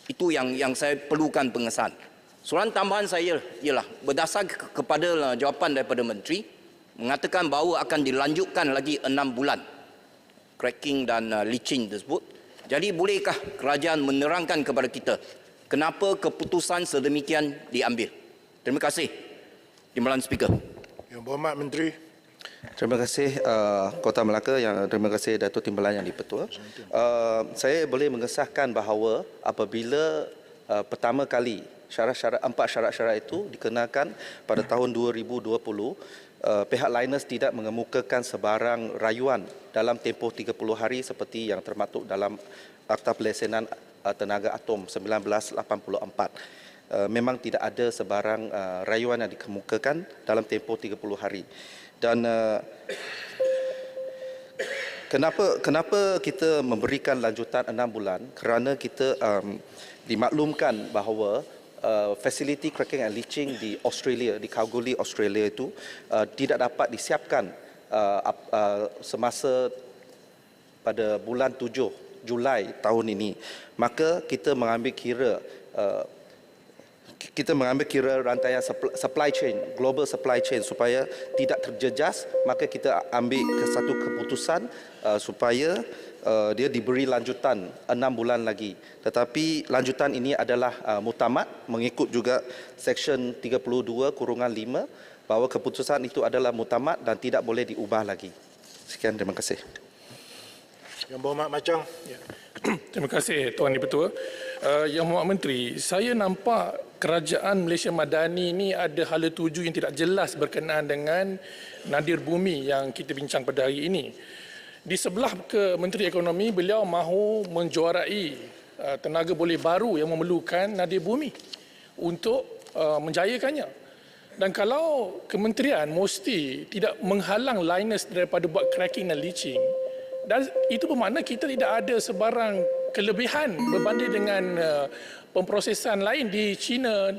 Itu yang saya perlukan pengesahan. Soalan tambahan saya ialah berdasar kepada jawapan daripada menteri mengatakan bahawa akan dilanjutkan lagi 6 bulan cracking dan leaching tersebut. Jadi bolehkah kerajaan menerangkan kepada kita kenapa keputusan sedemikian diambil? Terima kasih. Timbalan Speaker. Yang Berhormat Menteri. Terima kasih Kota Melaka, terima kasih Datuk Timbalan Yang di-Pertua. Saya boleh mengesahkan bahawa apabila pertama kali 4 syarat-syarat itu dikenakan pada tahun 2020, pihak Linus tidak mengemukakan sebarang rayuan dalam tempoh 30 hari seperti yang termaktub dalam Akta Pelesenan Tenaga Atom 1984. Memang tidak ada sebarang rayuan yang dikemukakan dalam tempoh 30 hari. Dan kenapa kita memberikan lanjutan 6 bulan? Kerana kita dimaklumkan bahawa fasiliti cracking and leaching di Australia, di Kalgoorlie, Australia itu tidak dapat disiapkan semasa pada bulan 7 Julai tahun ini. Maka kita mengambil kira rantaian supply chain, global supply chain supaya tidak terjejas, maka kita ambil satu keputusan supaya dia diberi lanjutan 6 bulan lagi. Tetapi lanjutan ini adalah mutamat mengikut juga Seksyen 32/5 bahawa keputusan itu adalah mutamat dan tidak boleh diubah lagi. Sekian, terima kasih. Yang Berhormat Machang. Ya. Terima kasih Tuan Di-Pertua. Yang Berhormat Menteri, saya nampak kerajaan Malaysia Madani ini ada hala tuju yang tidak jelas berkenaan dengan nadir bumi yang kita bincang pada hari ini. Di sebelah ke Menteri Ekonomi, beliau mahu menjuarai tenaga boleh baru yang memerlukan nadir bumi untuk menjayakannya. Dan kalau kementerian mesti tidak menghalang Linus daripada buat cracking dan leaching, dan itu bermakna kita tidak ada sebarang kelebihan berbanding dengan pemprosesan lain di China.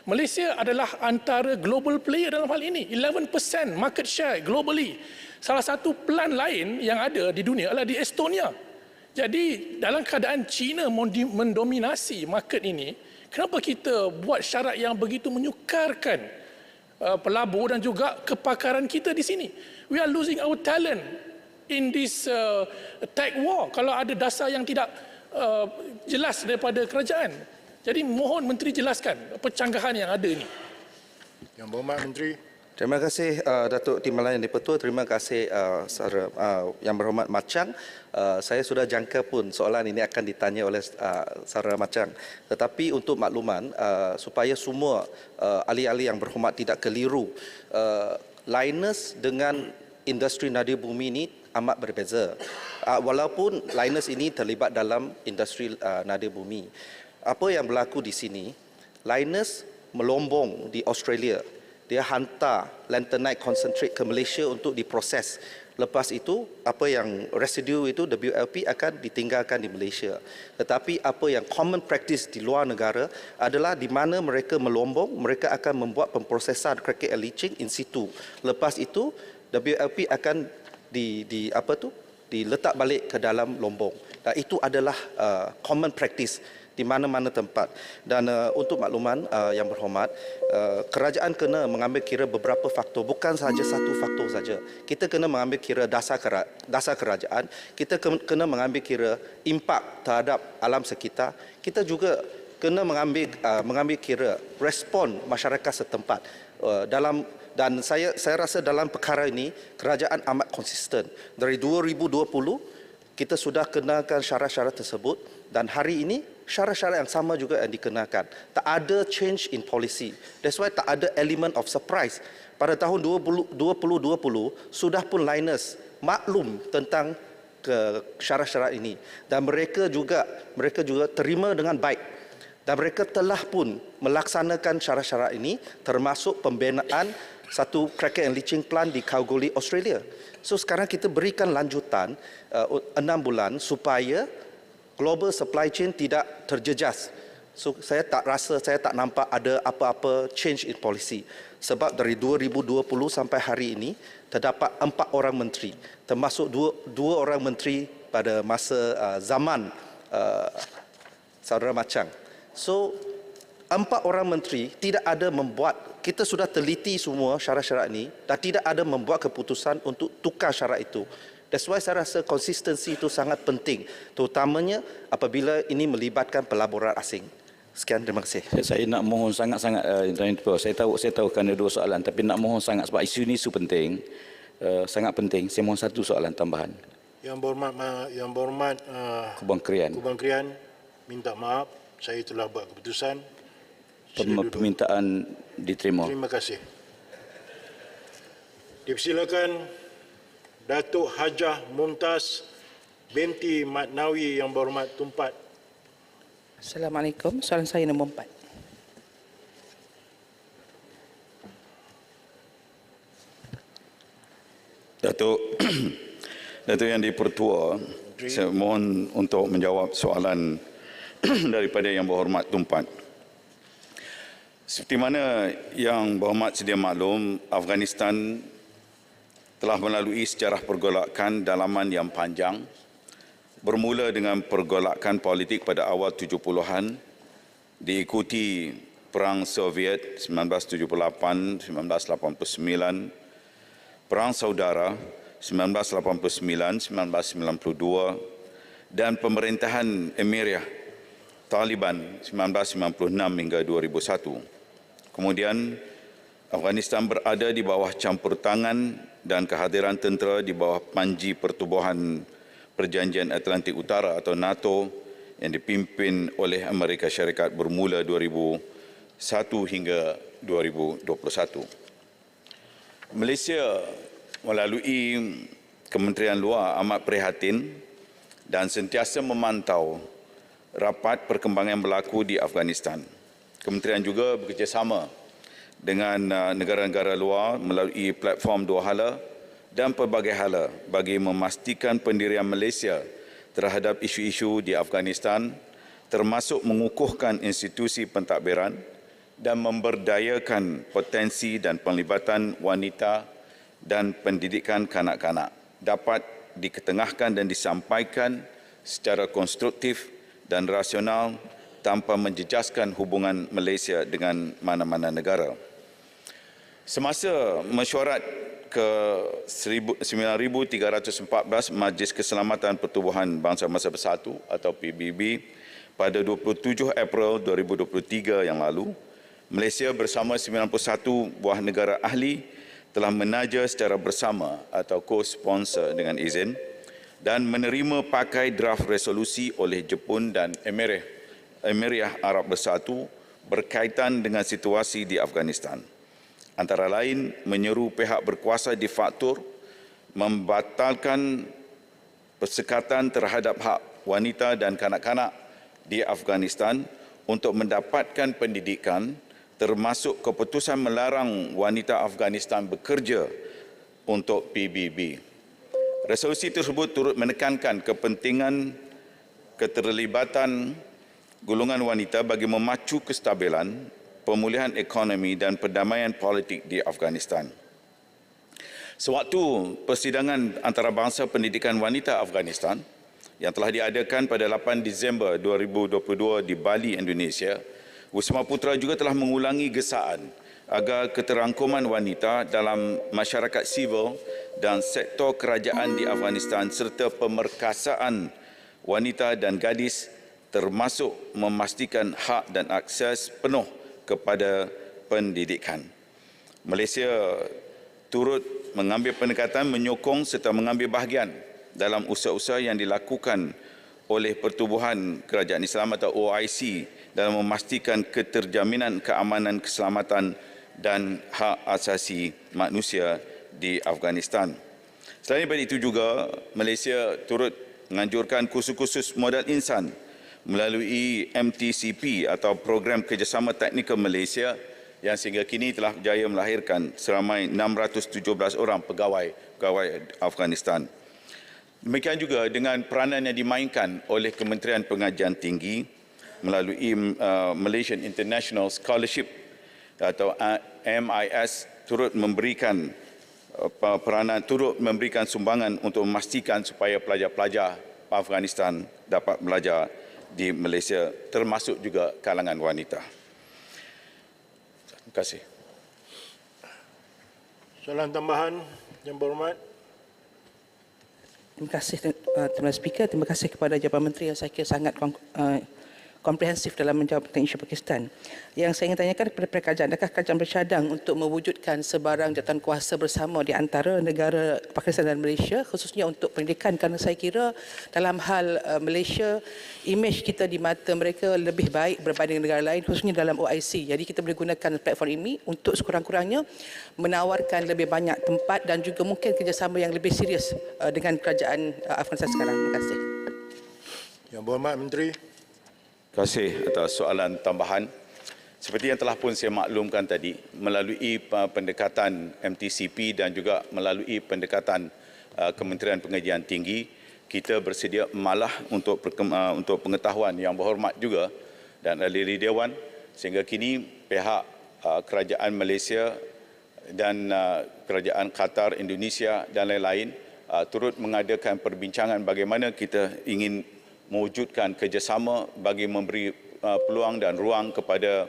Malaysia adalah antara global player dalam hal ini. 11% market share globally. Salah satu pelan lain yang ada di dunia adalah di Estonia. Jadi dalam keadaan China mendominasi market ini, kenapa kita buat syarat yang begitu menyukarkan pelabur dan juga kepakaran kita di sini? We are losing our talent in this tech war kalau ada dasar yang tidak jelas daripada kerajaan. Jadi mohon Menteri jelaskan pencanggahan yang ada ini. Yang Berhormat Menteri. Terima kasih Datuk Timbalan Yang di-Pertua. Terima kasih Yang Berhormat Machang. Saya sudah jangka pun soalan ini akan ditanya oleh Saudara Machang. Tetapi untuk makluman supaya semua ahli-ahli yang berhormat tidak keliru, Linus dengan industri nadir bumi ini amat berbeza. Walaupun Linus ini terlibat dalam industri nadir bumi. Apa yang berlaku di sini, Linus melombong di Australia. Dia hantar lanthanide concentrate ke Malaysia untuk diproses. Lepas itu, apa yang residu itu, WLP akan ditinggalkan di Malaysia. Tetapi apa yang common practice di luar negara adalah di mana mereka melombong, mereka akan membuat pemprosesan cracking and leaching in situ. Lepas itu, WLP akan diletak balik ke dalam lombong. Dan itu adalah common practice di mana-mana tempat. Dan untuk makluman yang berhormat, kerajaan kena mengambil kira beberapa faktor, bukan sahaja satu faktor saja. Kita kena mengambil kira dasar kerajaan, kita kena mengambil kira impak terhadap alam sekitar, kita juga kena mengambil kira respon masyarakat setempat dan saya rasa dalam perkara ini kerajaan amat konsisten. Dari 2020 kita sudah kenakan syarat-syarat tersebut dan hari ini syarat-syarat yang sama juga yang dikenakan. Tak ada change in policy. That's why tak ada element of surprise. Pada tahun 2020 sudah pun liners maklum tentang syarat-syarat ini dan mereka juga terima dengan baik. Dan mereka telah pun melaksanakan syarat-syarat ini termasuk pembinaan satu cracker and leaching plant di Kalgoorlie, Australia. So sekarang kita berikan lanjutan 6 bulan supaya global supply chain tidak terjejas. So saya tak nampak ada apa-apa change in policy. Sebab dari 2020 sampai hari ini terdapat 4 orang menteri, termasuk dua orang menteri pada masa zaman Saudara Machang. So 4 orang menteri tidak ada membuat, kita sudah teliti semua syarat-syarat ini dan tidak ada membuat keputusan untuk tukar syarat itu. That's why saya rasa konsistensi itu sangat penting, terutamanya apabila ini melibatkan pelaburan asing. Sekian, terima kasih. Saya nak mohon sangat-sangat, saya tahu kan ada 2 soalan, tapi nak mohon sangat sebab isu ini isu penting, sangat penting. Saya mohon 1 soalan tambahan. Yang berhormat Kubang Krian, minta maaf, saya telah buat keputusan. Permintaan diterima. Terima kasih. Dipersilakan Datuk Hajah Mumtaz binti Mat Nawi yang berhormat Tumpat. Assalamualaikum. Soalan saya nombor 4. Datuk Yang di-Pertua, saya mohon untuk menjawab soalan daripada Yang Berhormat Tumpat. Seperti mana Yang Berhormat sedia maklum, Afghanistan telah melalui sejarah pergolakan dalaman yang panjang, bermula dengan pergolakan politik pada awal 70-an, diikuti Perang Soviet 1978-1989, Perang Saudara 1989-1992 dan pemerintahan Emiriah Taliban 1996 hingga 2001. Kemudian Afghanistan berada di bawah campur tangan dan kehadiran tentera di bawah panji pertubuhan Perjanjian Atlantik Utara atau NATO yang dipimpin oleh Amerika Syarikat bermula 2001 hingga 2021. Malaysia melalui Kementerian Luar amat prihatin dan sentiasa memantau rapat perkembangan yang berlaku di Afghanistan. Kementerian juga bekerjasama dengan negara-negara luar melalui platform Dua Hala dan pelbagai hala bagi memastikan pendirian Malaysia terhadap isu-isu di Afghanistan, termasuk mengukuhkan institusi pentadbiran dan memberdayakan potensi dan penglibatan wanita dan pendidikan kanak-kanak dapat diketengahkan dan disampaikan secara konstruktif dan rasional tanpa menjejaskan hubungan Malaysia dengan mana-mana negara. Semasa mesyuarat ke-9314 Majlis Keselamatan Pertubuhan Bangsa-Bangsa Bersatu atau PBB pada 27 April 2023 yang lalu, Malaysia bersama 91 buah negara ahli telah menaja secara bersama atau co-sponsor dengan izin dan menerima pakai draft resolusi oleh Jepun dan Emiriah Arab Bersatu berkaitan dengan situasi di Afghanistan. Antara lain, menyeru pihak berkuasa di faktor membatalkan persekatan terhadap hak wanita dan kanak-kanak di Afghanistan untuk mendapatkan pendidikan, termasuk keputusan melarang wanita Afghanistan bekerja untuk PBB. Resolusi tersebut turut menekankan kepentingan keterlibatan golongan wanita bagi memacu kestabilan, pemulihan ekonomi dan perdamaian politik di Afghanistan. Sewaktu persidangan antarabangsa pendidikan wanita Afghanistan yang telah diadakan pada 8 Disember 2022 di Bali, Indonesia, Wisma Putra juga telah mengulangi gesaan agar keterangkuman wanita dalam masyarakat sivil dan sektor kerajaan di Afghanistan serta pemerkasaan wanita dan gadis termasuk memastikan hak dan akses penuh kepada pendidikan. Malaysia turut mengambil pendekatan menyokong serta mengambil bahagian dalam usaha-usaha yang dilakukan oleh Pertubuhan Kerajaan Islam atau OIC dalam memastikan keterjaminan keamanan, keselamatan dan hak asasi manusia di Afghanistan. Selain daripada itu juga, Malaysia turut menganjurkan kursus-kursus modal insan melalui MTCP atau Program Kerjasama Teknikal Malaysia yang sehingga kini telah berjaya melahirkan seramai 617 orang pegawai Afghanistan. Demikian juga dengan peranan yang dimainkan oleh Kementerian Pengajian Tinggi melalui Malaysian International Scholarship atau MIS turut memberikan sumbangan untuk memastikan supaya pelajar-pelajar Afghanistan dapat belajar di Malaysia, termasuk juga kalangan wanita. Terima kasih. Soalan tambahan yang berhormat. Terima kasih, Tuan Speaker. Terima kasih kepada Jabatan Menteri yang saya kira sangat komprehensif dalam menjawab tentang isu Pakistan. Yang saya ingin tanyakan kepada kerajaan, adakah kerajaan bercadang untuk mewujudkan sebarang jawatan kuasa bersama di antara negara Pakistan dan Malaysia, khususnya untuk pendidikan, kerana saya kira dalam hal Malaysia, imej kita di mata mereka lebih baik berbanding negara lain, khususnya dalam OIC. Jadi kita boleh gunakan platform ini untuk sekurang-kurangnya menawarkan lebih banyak tempat dan juga mungkin kerjasama yang lebih serius dengan kerajaan Afghanistan sekarang. Terima kasih. Yang berhormat Menteri. Terima kasih atas soalan tambahan. Seperti yang telah pun saya maklumkan tadi, melalui pendekatan MTCP dan juga melalui pendekatan Kementerian Pengajian Tinggi, kita bersedia malah untuk pengetahuan yang berhormat juga dan ahli Dewan, sehingga kini pihak Kerajaan Malaysia dan Kerajaan Qatar, Indonesia dan lain-lain turut mengadakan perbincangan bagaimana kita ingin mewujudkan kerjasama bagi memberi peluang dan ruang kepada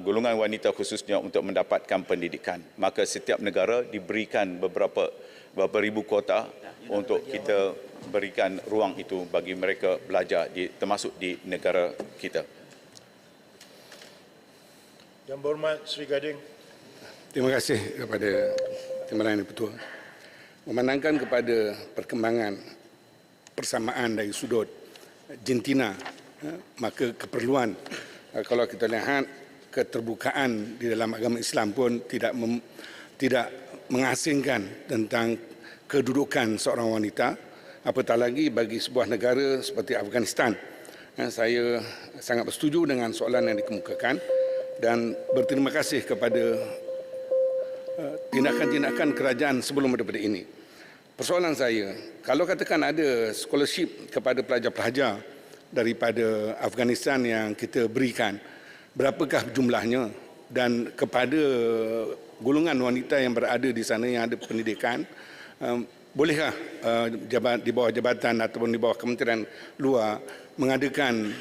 golongan wanita khususnya untuk mendapatkan pendidikan. Maka setiap negara diberikan beberapa ribu kuota untuk kita berikan ruang itu bagi mereka belajar termasuk di negara kita. Yang berhormat Sri Gading. Terima kasih kepada Timbalan Yang Bertuah. Memandangkan kepada perkembangan persamaan dari sudut jentina, maka keperluan kalau kita lihat keterbukaan di dalam agama Islam pun tidak mengasingkan tentang kedudukan seorang wanita, apatah lagi bagi sebuah negara seperti Afghanistan. Saya sangat bersetuju dengan soalan yang dikemukakan dan berterima kasih kepada tindakan-tindakan kerajaan sebelum daripada ini. Persoalan saya, kalau katakan ada scholarship kepada pelajar-pelajar daripada Afghanistan yang kita berikan, berapakah jumlahnya dan kepada golongan wanita yang berada di sana yang ada pendidikan, bolehkah di bawah jabatan ataupun di bawah kementerian luar mengadakan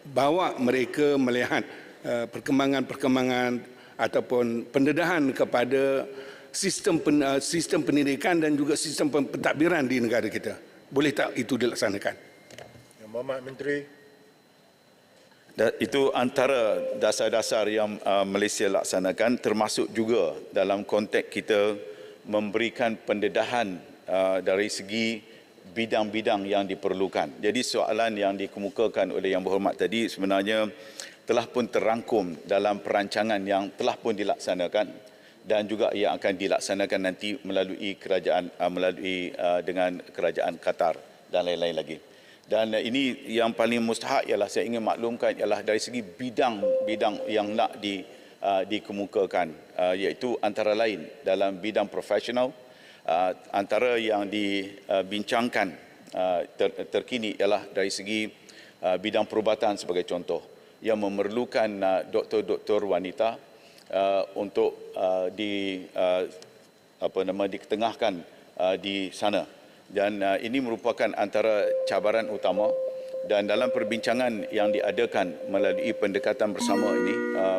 bawa mereka melihat perkembangan-perkembangan ataupun pendedahan kepada sistem pendidikan dan juga sistem pentadbiran di negara kita. Boleh tak itu dilaksanakan? Yang berhormat Menteri. Itu antara dasar-dasar yang Malaysia laksanakan, termasuk juga dalam konteks kita memberikan pendedahan dari segi bidang-bidang yang diperlukan. Jadi soalan yang dikemukakan oleh Yang Berhormat tadi sebenarnya telah pun terangkum dalam perancangan yang telah pun dilaksanakan dan juga yang akan dilaksanakan nanti melalui dengan kerajaan Qatar dan lain-lain lagi. Dan ini yang paling mustahak ialah saya ingin maklumkan ialah dari segi bidang-bidang yang nak dikemukakan, iaitu antara lain dalam bidang profesional, antara yang dibincangkan terkini ialah dari segi bidang perubatan sebagai contoh yang memerlukan doktor-doktor wanita untuk diketengahkan di sana Dan ini merupakan antara cabaran utama, dan dalam perbincangan yang diadakan melalui pendekatan bersama ini,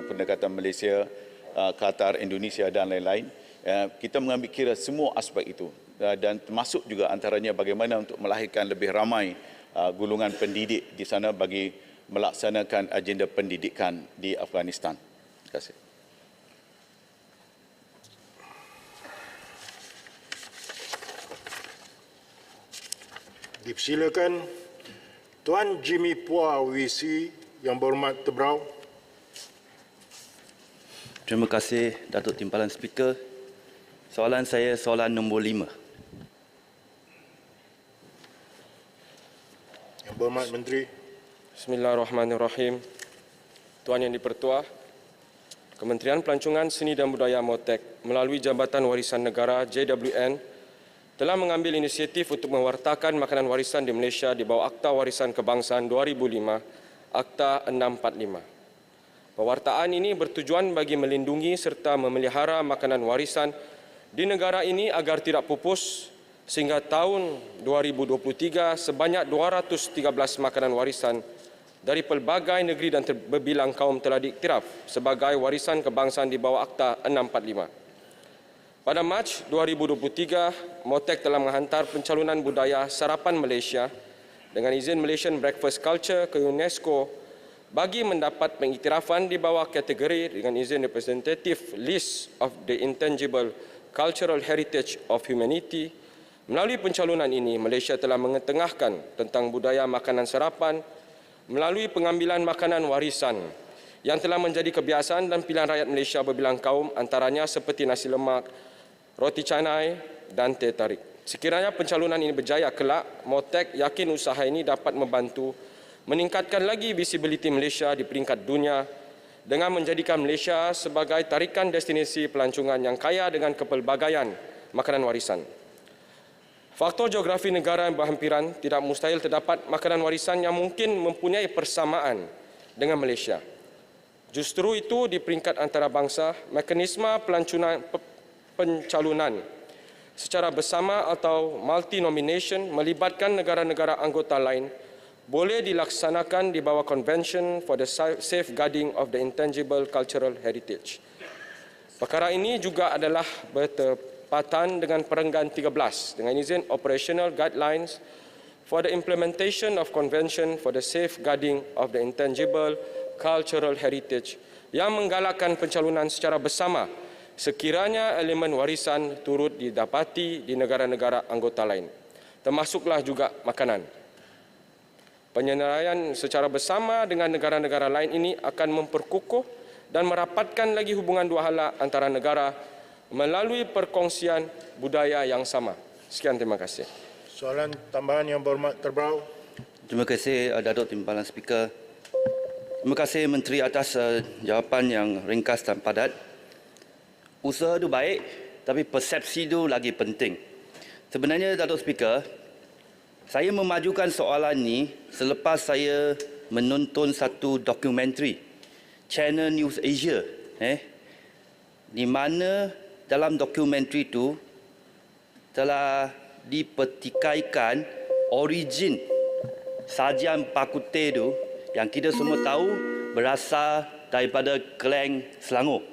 pendekatan Malaysia, Qatar, Indonesia dan lain-lain, kita mengambil kira semua aspek itu, dan termasuk juga antaranya bagaimana untuk melahirkan lebih ramai golongan pendidik di sana bagi melaksanakan agenda pendidikan di Afghanistan. Terima kasih. Dipersilakan Tuan Jimmy Pua WC yang berhormat Tebrau. Terima kasih Datuk Timbalan Speaker. Soalan saya soalan nombor 5. Yang berhormat Menteri. Bismillahirrahmanirrahim. Tuan Yang di-Pertua, Kementerian Pelancongan Seni dan Budaya MOTEK melalui Jabatan Warisan Negara JWN telah mengambil inisiatif untuk mewartakan makanan warisan di Malaysia di bawah Akta Warisan Kebangsaan 2005, Akta 645. Pewartaan ini bertujuan bagi melindungi serta memelihara makanan warisan di negara ini agar tidak pupus, sehingga tahun 2023 sebanyak 213 makanan warisan dari pelbagai negeri dan berbilang kaum telah diiktiraf sebagai warisan kebangsaan di bawah Akta 645. Pada Mac 2023, MOTEK telah menghantar pencalonan budaya sarapan Malaysia dengan izin Malaysian Breakfast Culture ke UNESCO bagi mendapat pengiktirafan di bawah kategori dengan izin Representative List of the Intangible Cultural Heritage of Humanity. Melalui pencalonan ini, Malaysia telah mengetengahkan tentang budaya makanan sarapan melalui pengambilan makanan warisan yang telah menjadi kebiasaan dan pilihan rakyat Malaysia berbilang kaum, antaranya seperti nasi lemak, roti canai dan teh tarik. Sekiranya pencalonan ini berjaya kelak, MOTEK yakin usaha ini dapat membantu meningkatkan lagi visibiliti Malaysia di peringkat dunia dengan menjadikan Malaysia sebagai tarikan destinasi pelancongan yang kaya dengan kepelbagaian makanan warisan. Faktor geografi negara yang berhampiran, tidak mustahil terdapat makanan warisan yang mungkin mempunyai persamaan dengan Malaysia. Justru itu, di peringkat antarabangsa, mekanisme pencalonan secara bersama atau multi-nomination melibatkan negara-negara anggota lain boleh dilaksanakan di bawah Convention for the Safeguarding of the Intangible Cultural Heritage. Perkara ini juga adalah bertepatan dengan Perenggan 13 dengan izin Operational Guidelines for the Implementation of Convention for the Safeguarding of the Intangible Cultural Heritage yang menggalakkan pencalonan secara bersama sekiranya elemen warisan turut didapati di negara-negara anggota lain, termasuklah juga makanan. Penyenaraian secara bersama dengan negara-negara lain ini akan memperkukuh dan merapatkan lagi hubungan dua hala antara negara melalui perkongsian budaya yang sama. Sekian, terima kasih. Soalan tambahan yang berhormat Tebrau. Terima kasih Datuk Timbalan Speaker. Terima kasih Menteri atas jawapan yang ringkas dan padat. Usaha itu baik, tapi persepsi itu lagi penting. Sebenarnya Datuk Speaker, saya memajukan soalan ini selepas saya menonton satu dokumentari Channel News Asia, di mana dalam dokumentari itu telah dipertikaikan origin sajian pakute itu yang kita semua tahu berasal daripada Klang Selangor.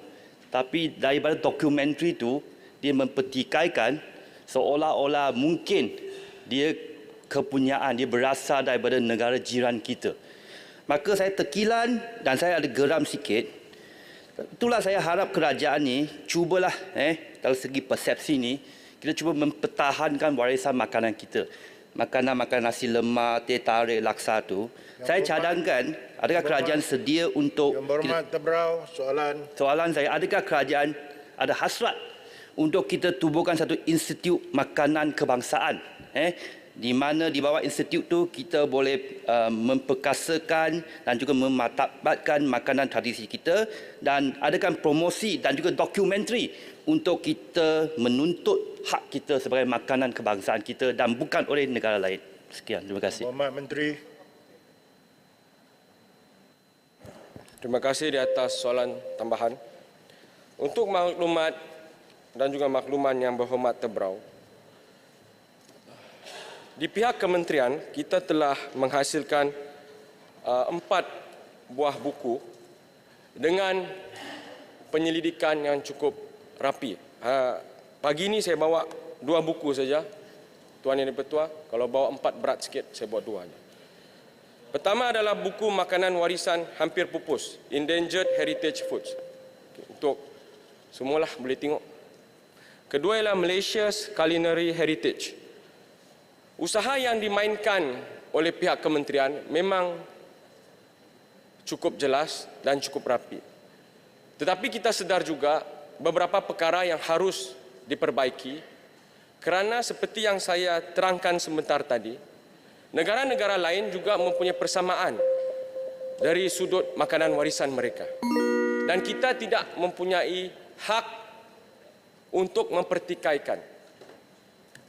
Tapi daripada dokumentari itu, dia mempertikaikan seolah-olah mungkin dia kepunyaan, dia berasal daripada negara jiran kita. Maka saya terkilan dan saya ada geram sikit. Itulah saya harap kerajaan ni cubalah dari segi persepsi ni, kita cuba mempertahankan warisan makanan kita. Makanan-makanan nasi lemak, teh tarik, laksa tu. Saya cadangkan, adakah kerajaan sedia untuk... Yang berhormat Tebrau, Soalan saya, adakah kerajaan ada hasrat untuk kita tubuhkan satu institut makanan kebangsaan? Di mana di bawah institut tu kita boleh memperkasakan dan juga memartabatkan makanan tradisi kita, dan adakan promosi dan juga dokumentari untuk kita menuntut hak kita sebagai makanan kebangsaan kita dan bukan oleh negara lain. Sekian, terima kasih. Berhormat Menteri. Terima kasih di atas soalan tambahan. Untuk maklumat dan juga makluman yang berhormat Tebrau, di pihak kementerian kita telah menghasilkan 4 buah buku dengan penyelidikan yang cukup rapi. Pagi ini saya bawa 2 buku saja, Tuan Yang di-Pertua. Kalau bawa 4 berat sikit, saya bawa 2 saja. Pertama adalah buku makanan warisan hampir pupus, Endangered Heritage Foods. Untuk semualah boleh tengok. Kedua ialah Malaysia's Culinary Heritage. Usaha yang dimainkan oleh pihak kementerian memang cukup jelas dan cukup rapi. Tetapi kita sedar juga beberapa perkara yang harus diperbaiki kerana seperti yang saya terangkan sebentar tadi, negara-negara lain juga mempunyai persamaan dari sudut makanan warisan mereka. Dan kita tidak mempunyai hak untuk mempertikaikan.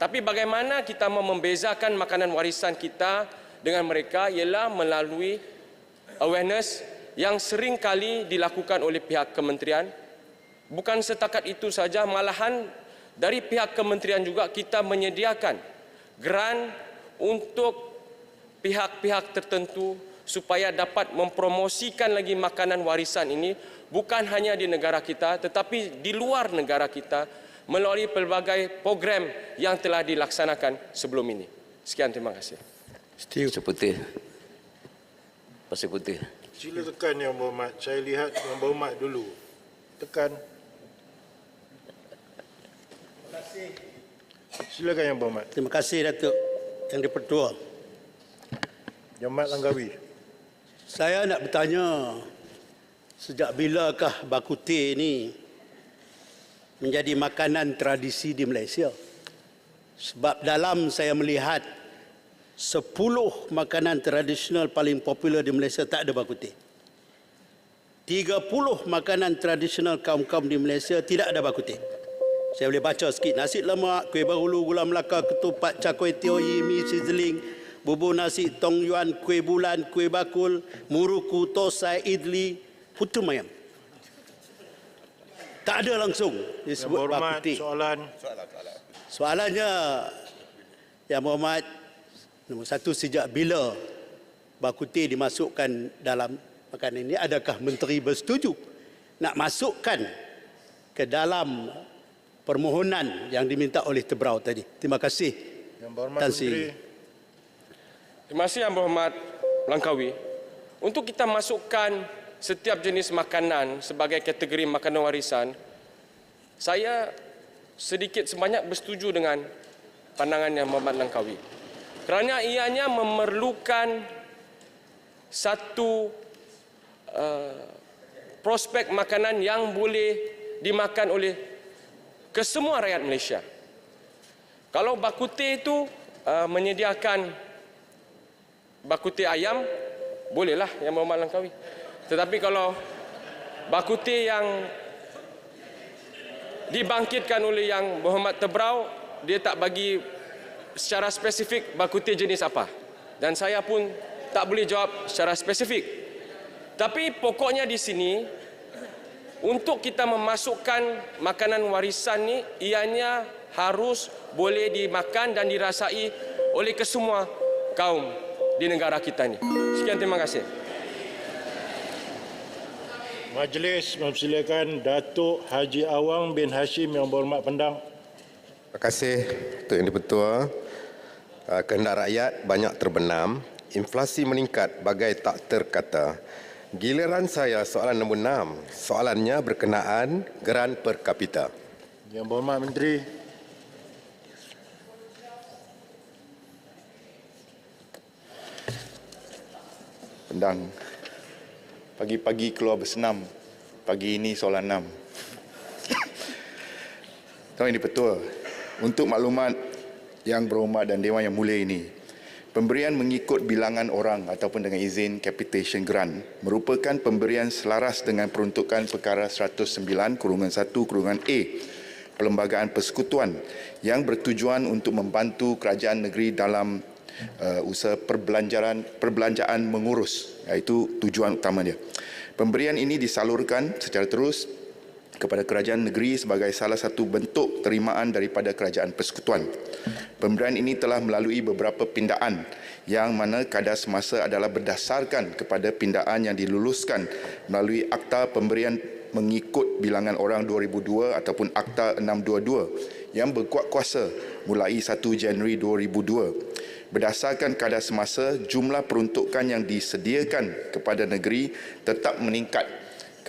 Tapi bagaimana kita membezakan makanan warisan kita dengan mereka ialah melalui awareness yang sering kali dilakukan oleh pihak kementerian. Bukan setakat itu saja, malahan dari pihak kementerian juga kita menyediakan grant untuk pihak-pihak tertentu supaya dapat mempromosikan lagi makanan warisan ini bukan hanya di negara kita tetapi di luar negara kita melalui pelbagai program yang telah dilaksanakan sebelum ini. Sekian, terima kasih. Pasir Putih. Pasir Putih. Sila tekan Yang Berhormat. Saya lihat Yang Berhormat dulu. Tekan. Silakan Yang Berhormat. Terima kasih Datuk Yang di-Pertua. Yang Mat Langkawi. Saya nak bertanya, sejak bilakah bak kutih ini menjadi makanan tradisi di Malaysia? Sebab dalam saya melihat 10 makanan tradisional paling popular di Malaysia tak ada bak kutih. 30 makanan tradisional kaum-kaum di Malaysia tidak ada bak kutih. Saya boleh baca sikit. Nasi lemak, kuih bahulu, gula melaka, ketupat, cakwe tioyi, mi sizzling, bubur nasi, tong yuan, kuih bulan, kuih bakul, muruku, tosai, idli, putu mayam. Tak ada langsung disebut bak kutih. Soalannya, Yang Berhormat, nombor 1, sejak bila bak kutih dimasukkan dalam makanan ini? Adakah Menteri bersetuju nak masukkan ke dalam permohonan yang diminta oleh Tebrau tadi? Terima kasih. Yang Berhormat Menteri. Terima kasih Yang Berhormat Langkawi. Untuk kita masukkan setiap jenis makanan sebagai kategori makanan warisan, saya sedikit sebanyak bersetuju dengan pandangan Yang Berhormat Langkawi. Kerana ianya memerlukan satu prospek makanan yang boleh dimakan oleh kesemua rakyat Malaysia. Kalau bak kutih itu menyediakan bak kutih ayam, bolehlah Yang Berhormat Langkawi. Tetapi kalau bak kutih yang dibangkitkan oleh Yang Berhormat Tebrau, dia tak bagi secara spesifik bak kutih jenis apa. Dan saya pun tak boleh jawab secara spesifik. Tapi pokoknya di sini, untuk kita memasukkan makanan warisan ni, ianya harus boleh dimakan dan dirasai oleh kesemua kaum di negara kita ni. Sekian, terima kasih. Majlis mempersilakan Datuk Haji Awang bin Hashim Yang Berhormat Pendang. Terima kasih Datuk Yang di-Pertua. Kehendak rakyat banyak terbenam, inflasi meningkat bagai tak terkata. Giliran saya soalan nombor 6. Soalannya berkenaan geran per kapita. Yang Berhormat Menteri. Pendang. Pagi-pagi keluar bersenam. Pagi ini soalan 6. Tuan Yang di-Pertua, untuk maklumat Yang Berhormat dan Dewan Yang Mulia ini, pemberian mengikut bilangan orang ataupun dengan izin capitation grant merupakan pemberian selaras dengan peruntukan perkara 109/1/A Perlembagaan Persekutuan yang bertujuan untuk membantu kerajaan negeri dalam usaha perbelanjaan mengurus, iaitu tujuan utama dia. Pemberian ini disalurkan secara terus kepada kerajaan negeri sebagai salah satu bentuk terimaan daripada kerajaan persekutuan. Pemberian ini telah melalui beberapa pindaan yang mana kadar semasa adalah berdasarkan kepada pindaan yang diluluskan melalui Akta Pemberian mengikut bilangan orang 2002 ataupun Akta 622 yang berkuat kuasa mulai 1 Januari 2002. Berdasarkan kadar semasa, jumlah peruntukan yang disediakan kepada negeri tetap meningkat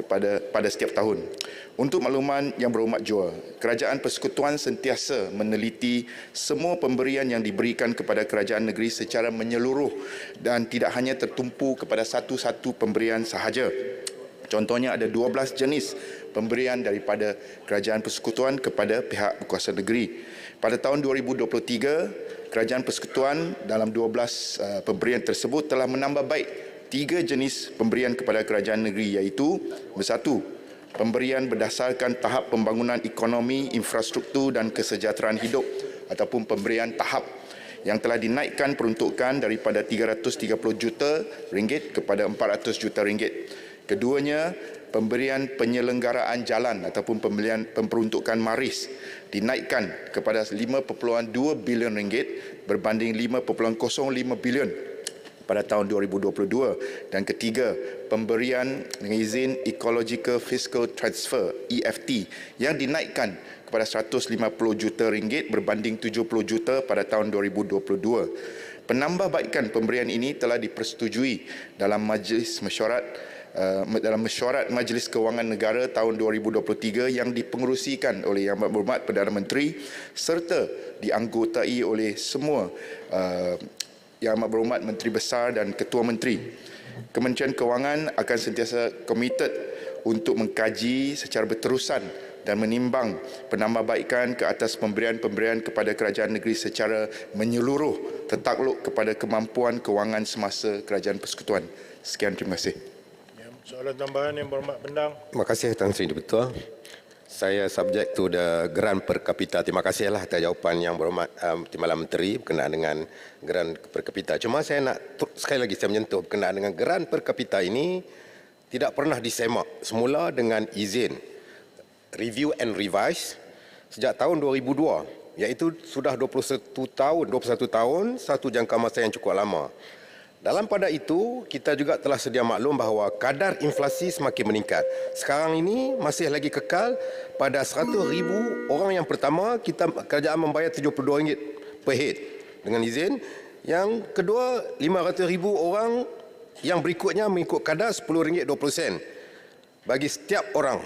pada setiap tahun. Untuk makluman yang berhormat jua, Kerajaan Persekutuan sentiasa meneliti semua pemberian yang diberikan kepada kerajaan negeri secara menyeluruh dan tidak hanya tertumpu kepada satu-satu pemberian sahaja. Contohnya ada 12 jenis pemberian daripada Kerajaan Persekutuan kepada pihak berkuasa negeri. Pada tahun 2023, Kerajaan Persekutuan dalam 12 pemberian tersebut telah menambah baik 3 jenis pemberian kepada kerajaan negeri, iaitu bersatu, pemberian berdasarkan tahap pembangunan ekonomi, infrastruktur dan kesejahteraan hidup ataupun pemberian tahap yang telah dinaikkan peruntukan daripada 330 juta ringgit kepada 400 juta ringgit. Keduanya, pemberian penyelenggaraan jalan ataupun pemberian pemperuntukan maris dinaikkan kepada 5.2 bilion ringgit berbanding 5.05 bilion pada tahun 2022. Dan ketiga, pemberian dengan izin Ecological Fiscal Transfer EFT yang dinaikkan kepada 150 juta ringgit berbanding 70 juta pada tahun 2022. Penambahbaikan pemberian ini telah dipersetujui dalam mesyuarat Majlis Kewangan Negara tahun 2023 yang dipengerusikan oleh Yang Berhormat Perdana Menteri serta dianggotai oleh semua Yang Amat Berhormat Menteri Besar dan Ketua Menteri. Kementerian Kewangan akan sentiasa komited untuk mengkaji secara berterusan dan menimbang penambahbaikan ke atas pemberian-pemberian kepada kerajaan negeri secara menyeluruh tertakluk kepada kemampuan kewangan semasa Kerajaan Persekutuan. Sekian, terima kasih. Soalan tambahan Yang Berhormat Pendang. Terima kasih Tan Sri Ketua. Saya subject to the grant per kapita. Terima kasihlah atas jawapan Yang Berhormat Timbalan Menteri berkenaan dengan grant per kapita. Cuma saya nak sekali lagi saya menyentuh berkenaan dengan grant per kapita ini tidak pernah disemak semula dengan izin review and revise sejak tahun 2002, iaitu sudah 21 tahun, satu jangka masa yang cukup lama. Dalam pada itu, kita juga telah sedia maklum bahawa kadar inflasi semakin meningkat. Sekarang ini masih lagi kekal pada 100,000 orang yang pertama, kerajaan membayar RM72 per head dengan izin. Yang kedua, 500,000 orang yang berikutnya mengikut kadar RM10.20 bagi setiap orang.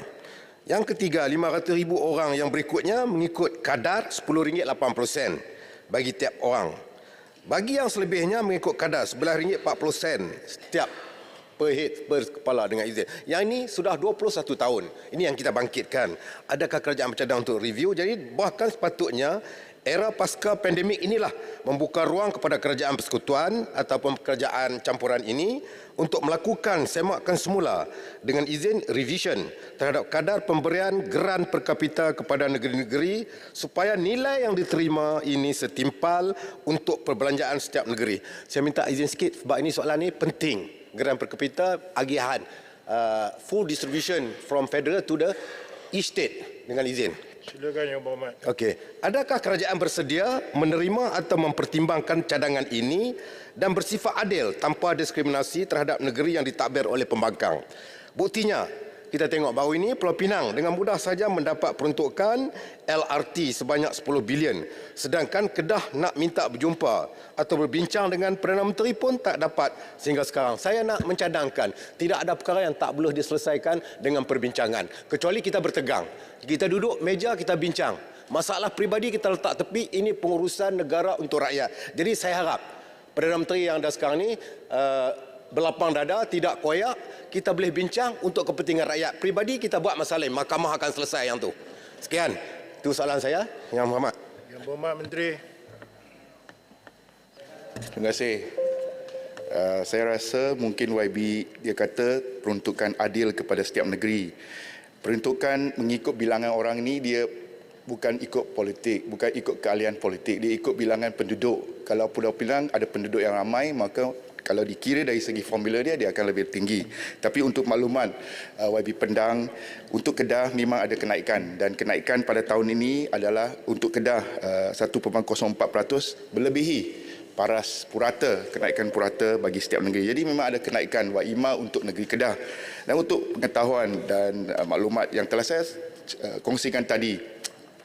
Yang ketiga, 500,000 orang yang berikutnya mengikut kadar RM10.80 bagi tiap orang. Bagi yang selebihnya mengikut kadar RM11.40 setiap per head per kepala dengan izin. Yang ini sudah 21 tahun. Ini yang kita bangkitkan. Adakah kerajaan bercadang untuk review? Jadi bahkan sepatutnya era pasca pandemik inilah membuka ruang kepada kerajaan persekutuan ataupun kerajaan campuran ini untuk melakukan semakan semula dengan izin revision terhadap kadar pemberian grant per kapita kepada negeri-negeri supaya nilai yang diterima ini setimpal untuk perbelanjaan setiap negeri. Saya minta izin sikit sebab ini soalan ini penting. Grant per kapita agihan full distribution from federal to the each state dengan izin. Silakan Yang Berhormat. Okey, adakah kerajaan bersedia menerima atau mempertimbangkan cadangan ini dan bersifat adil tanpa diskriminasi terhadap negeri yang ditadbir oleh pembangkang? Buktinya, kita tengok baru ini Pulau Pinang dengan mudah saja mendapat peruntukan LRT sebanyak 10 bilion. Sedangkan Kedah nak minta berjumpa atau berbincang dengan Perdana Menteri pun tak dapat sehingga sekarang. Saya nak mencadangkan tidak ada perkara yang tak boleh diselesaikan dengan perbincangan. Kecuali kita bertegang. Kita duduk meja, kita bincang. Masalah peribadi kita letak tepi, ini pengurusan negara untuk rakyat. Jadi saya harap Perdana Menteri yang ada sekarang ini berlapang dada, tidak koyak, kita boleh bincang untuk kepentingan rakyat. Peribadi kita buat masalah, mahkamah akan selesai yang tu. Sekian, itu soalan saya. Yang Berhormat. Yang Berhormat Menteri. Terima kasih. Saya rasa mungkin YB dia kata peruntukan adil kepada setiap negeri. Peruntukan mengikut bilangan orang ni dia bukan ikut politik, bukan ikut keahlian politik, dia ikut bilangan penduduk. Kalau Pulau Pinang ada penduduk yang ramai, maka kalau dikira dari segi formula dia akan lebih tinggi. Tapi untuk makluman YB Pendang, untuk Kedah memang ada kenaikan, dan kenaikan pada tahun ini adalah untuk Kedah 1.04% melebihi paras purata, kenaikan purata bagi setiap negeri. Jadi memang ada kenaikan WIMA untuk negeri Kedah. Dan untuk pengetahuan dan maklumat yang telah saya kongsikan tadi,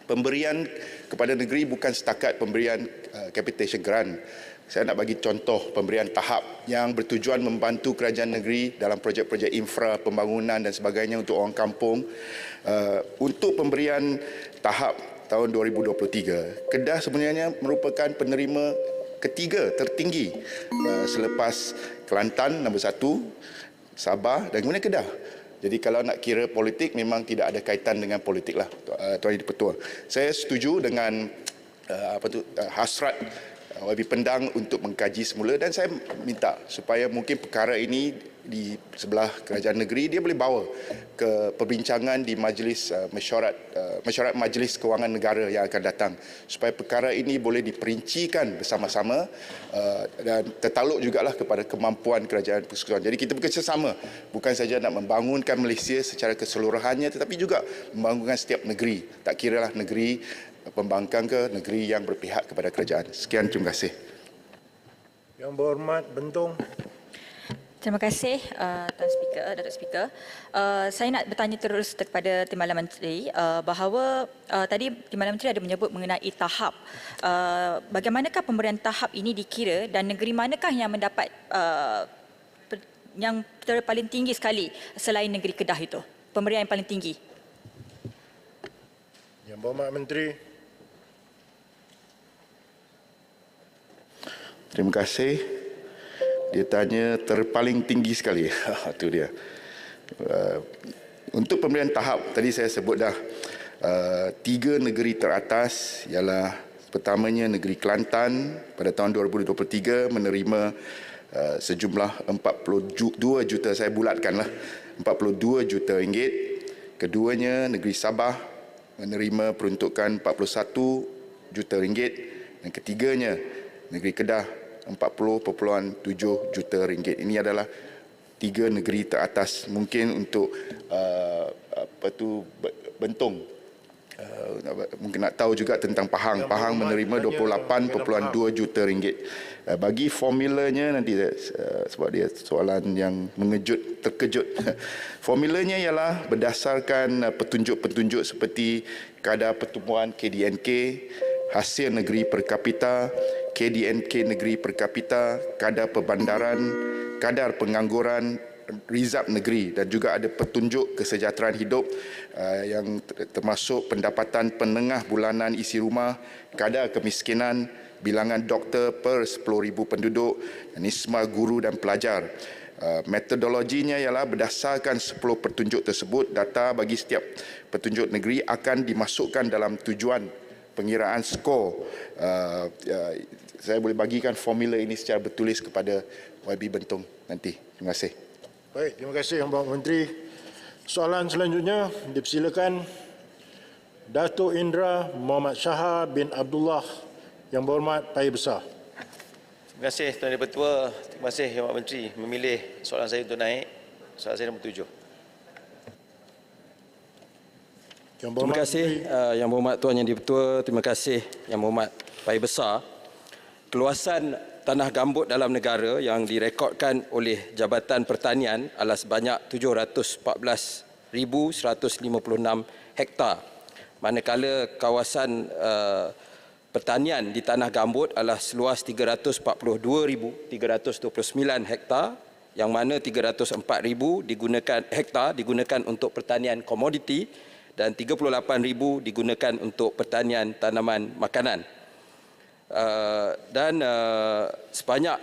pemberian kepada negeri bukan setakat pemberian capitation grant. Saya nak bagi contoh pemberian tahap yang bertujuan membantu kerajaan negeri dalam projek-projek infra, pembangunan dan sebagainya untuk orang kampung. Untuk pemberian tahap tahun 2023, Kedah sebenarnya merupakan penerima ketiga tertinggi selepas Kelantan nombor 1, Sabah dan kemudian Kedah. Jadi kalau nak kira politik memang tidak ada kaitan dengan politik lah, Tuan Yang di-Pertua. Saya setuju dengan hasrat YB Pendang untuk mengkaji semula, dan saya minta supaya mungkin perkara ini di sebelah kerajaan negeri dia boleh bawa ke perbincangan di majlis mesyuarat Majlis Kewangan Negara yang akan datang, supaya perkara ini boleh diperincikan bersama-sama dan tertaluk jugalah kepada kemampuan kerajaan persekutuan. Jadi kita bekerjasama, bukan saja nak membangunkan Malaysia secara keseluruhannya, tetapi juga membangunkan setiap negeri, tak kiralah negeri pembangkang ke negeri yang berpihak kepada kerajaan. Sekian, terima kasih. Yang berhormat Bentong. Terima kasih Tuan Speaker, Datuk Speaker. Saya nak bertanya terus kepada Timbalan Menteri bahawa tadi Timbalan Menteri ada menyebut mengenai tahap. Bagaimanakah pemberian tahap ini dikira dan negeri manakah yang mendapat yang paling tinggi sekali selain negeri Kedah itu? Pemberian yang paling tinggi. Yang berhormat Menteri. Terima kasih. Dia tanya terpaling tinggi sekali. Itu dia. Untuk pemberian tahap, tadi saya sebut dah 3 negeri teratas ialah pertamanya negeri Kelantan pada tahun 2023 menerima sejumlah 42 juta, saya bulatkanlah, 42 juta ringgit. Keduanya negeri Sabah menerima peruntukan 41 juta ringgit, dan ketiganya negeri Kedah 40.7 juta ringgit. Ini adalah 3 negeri teratas. Mungkin untuk Bentong, mungkin nak tahu juga tentang Pahang. Pahang menerima 28.2 juta ringgit. Bagi formulanya nanti, sebab dia soalan yang terkejut. Formulanya ialah berdasarkan petunjuk-petunjuk seperti kadar pertumbuhan KDNK, hasil negeri per kapita, KDNK negeri per kapita, kadar perbandaran, kadar pengangguran, rizab negeri, dan juga ada petunjuk kesejahteraan hidup yang termasuk pendapatan penengah bulanan isi rumah, kadar kemiskinan, bilangan doktor per 10,000 penduduk, nisma guru dan pelajar. Metodologinya ialah berdasarkan 10 petunjuk tersebut, data bagi setiap petunjuk negeri akan dimasukkan dalam tujuan pengiraan skor. Saya boleh bagikan formula ini secara bertulis kepada YB Bentong nanti. Terima kasih. Baik, terima kasih Yang Berhormat Menteri. Soalan selanjutnya dipersilakan Datuk Indra Muhammad Shah bin Abdullah. Yang Berhormat Paya Besar. Terima kasih Tuan Yang-Pertua. Terima kasih Yang Berhormat Menteri memilih soalan saya untuk naik. Soalan saya nombor 7. Terima kasih Yang Berhormat Tuan Yang di-Pertua. Terima kasih Yang Berhormat Paya Besar. Keluasan tanah gambut dalam negara yang direkodkan oleh Jabatan Pertanian adalah sebanyak 714,156 hektar. Manakala kawasan pertanian di tanah gambut adalah seluas 342,329 hektar, yang mana 304,000 digunakan untuk pertanian komoditi dan 38,000 digunakan untuk pertanian tanaman makanan. Sebanyak,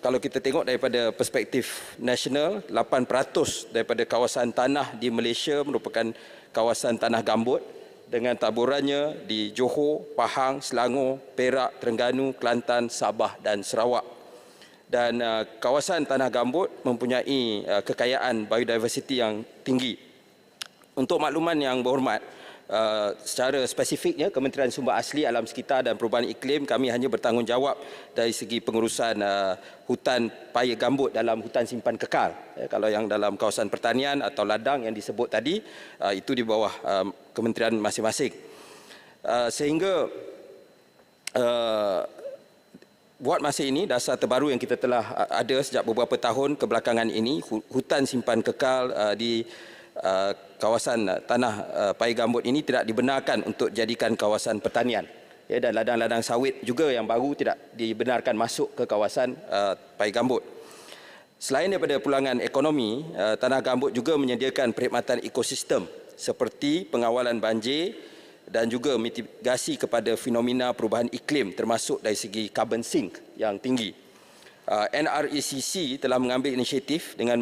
kalau kita tengok daripada perspektif nasional, 8% daripada kawasan tanah di Malaysia merupakan kawasan tanah gambut dengan taburannya di Johor, Pahang, Selangor, Perak, Terengganu, Kelantan, Sabah dan Sarawak. Dan kawasan tanah gambut mempunyai kekayaan biodiversiti yang tinggi. Untuk makluman Yang Berhormat, secara spesifiknya Kementerian Sumber Asli, Alam Sekitar dan Perubahan Iklim, kami hanya bertanggungjawab dari segi pengurusan hutan paya gambut dalam hutan simpan kekal. Kalau yang dalam kawasan pertanian atau ladang yang disebut tadi, itu di bawah kementerian masing-masing. Sehingga buat masa ini, dasar terbaru yang kita telah ada sejak beberapa tahun kebelakangan ini, hutan simpan kekal di kawasan tanah paya gambut ini tidak dibenarkan untuk jadikan kawasan pertanian. Dan ladang-ladang sawit juga yang baru tidak dibenarkan masuk ke kawasan paya gambut. Selain daripada pulangan ekonomi, tanah gambut juga menyediakan perkhidmatan ekosistem seperti pengawalan banjir dan juga mitigasi kepada fenomena perubahan iklim termasuk dari segi carbon sink yang tinggi. NRECC telah mengambil inisiatif dengan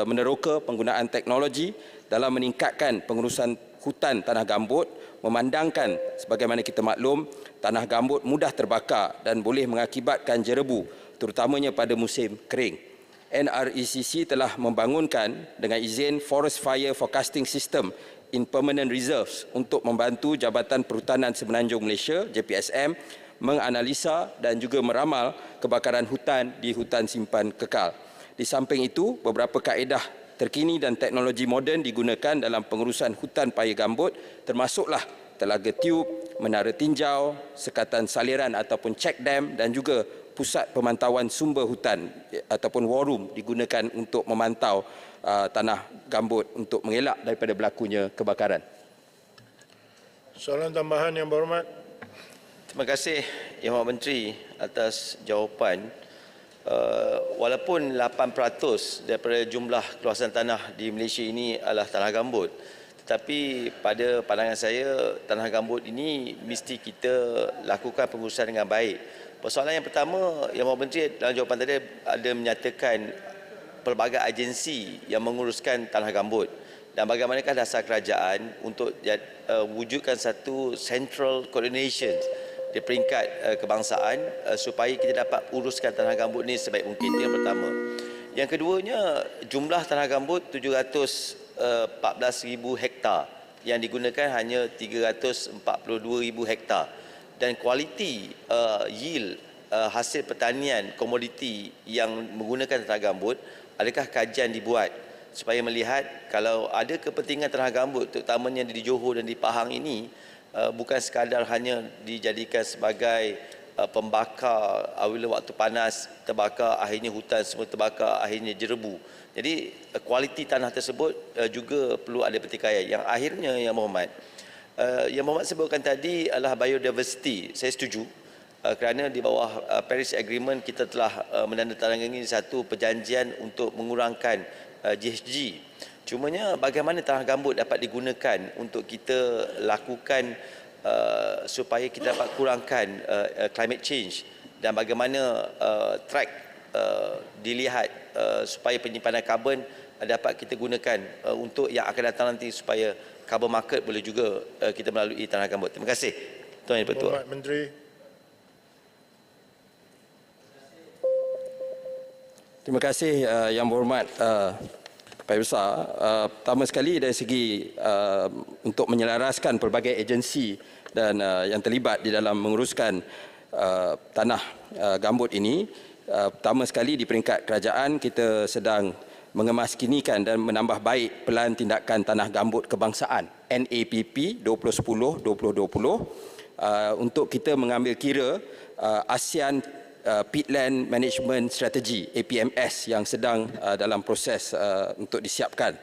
meneroka penggunaan teknologi dalam meningkatkan pengurusan hutan tanah gambut, memandangkan sebagaimana kita maklum, tanah gambut mudah terbakar dan boleh mengakibatkan jerebu, terutamanya pada musim kering. NRECC telah membangunkan dengan izin Forest Fire Forecasting System in Permanent Reserves untuk membantu Jabatan Perhutanan Semenanjung Malaysia, JPSM, menganalisa dan juga meramal kebakaran hutan di hutan simpan kekal. Di samping itu, beberapa kaedah terkini dan teknologi moden digunakan dalam pengurusan hutan paya gambut, termasuklah telaga tiup, menara tinjau, sekatan saliran ataupun check dam dan juga pusat pemantauan sumber hutan ataupun war room digunakan untuk memantau tanah gambut untuk mengelak daripada berlakunya kebakaran. Soalan tambahan yang berhormat. Terima kasih Yang Berhormat Menteri atas jawapan. Walaupun 8% daripada jumlah keluasan tanah di Malaysia ini adalah tanah gambut, tetapi pada pandangan saya tanah gambut ini mesti kita lakukan pengurusan dengan baik. Persoalan yang pertama, Yang Berhormat Menteri dalam jawapan tadi ada menyatakan pelbagai agensi yang menguruskan tanah gambut dan bagaimanakah dasar kerajaan untuk wujudkan satu central coordination di peringkat kebangsaan supaya kita dapat uruskan tanah gambut ini sebaik mungkin. Itu yang pertama. Yang keduanya, jumlah tanah gambut 714,000 hektar yang digunakan hanya 342,000 hektar dan kualiti yield hasil pertanian komoditi yang menggunakan tanah gambut, adakah kajian dibuat supaya melihat kalau ada kepentingan tanah gambut terutamanya di Johor dan di Pahang ini bukan sekadar hanya dijadikan sebagai pembakar apabila waktu panas terbakar, akhirnya hutan semua terbakar, akhirnya jerebu. Jadi kualiti tanah tersebut juga perlu ada pertikaian. Yang akhirnya Yang Berhormat, Yang Berhormat sebutkan tadi adalah biodiversity. Saya setuju kerana di bawah Paris Agreement kita telah menandatangani satu perjanjian untuk mengurangkan GHG. Cumanya bagaimana tanah gambut dapat digunakan untuk kita lakukan supaya kita dapat kurangkan climate change dan bagaimana track dilihat supaya penyimpanan karbon dapat kita gunakan untuk yang akan datang nanti supaya carbon market boleh juga kita melalui tanah gambut. Terima kasih Tuan Yang Bertuah. Menteri. Terima kasih Yang Berhormat Pak Besar. Pertama sekali dari segi untuk menyelaraskan pelbagai agensi dan yang terlibat di dalam menguruskan tanah gambut ini, pertama sekali di peringkat kerajaan kita sedang mengemaskinikan dan menambah baik pelan tindakan tanah gambut kebangsaan NAPP 2010-2020 untuk kita mengambil kira ASEAN Peatland Management Strategy APMS yang sedang dalam proses untuk disiapkan.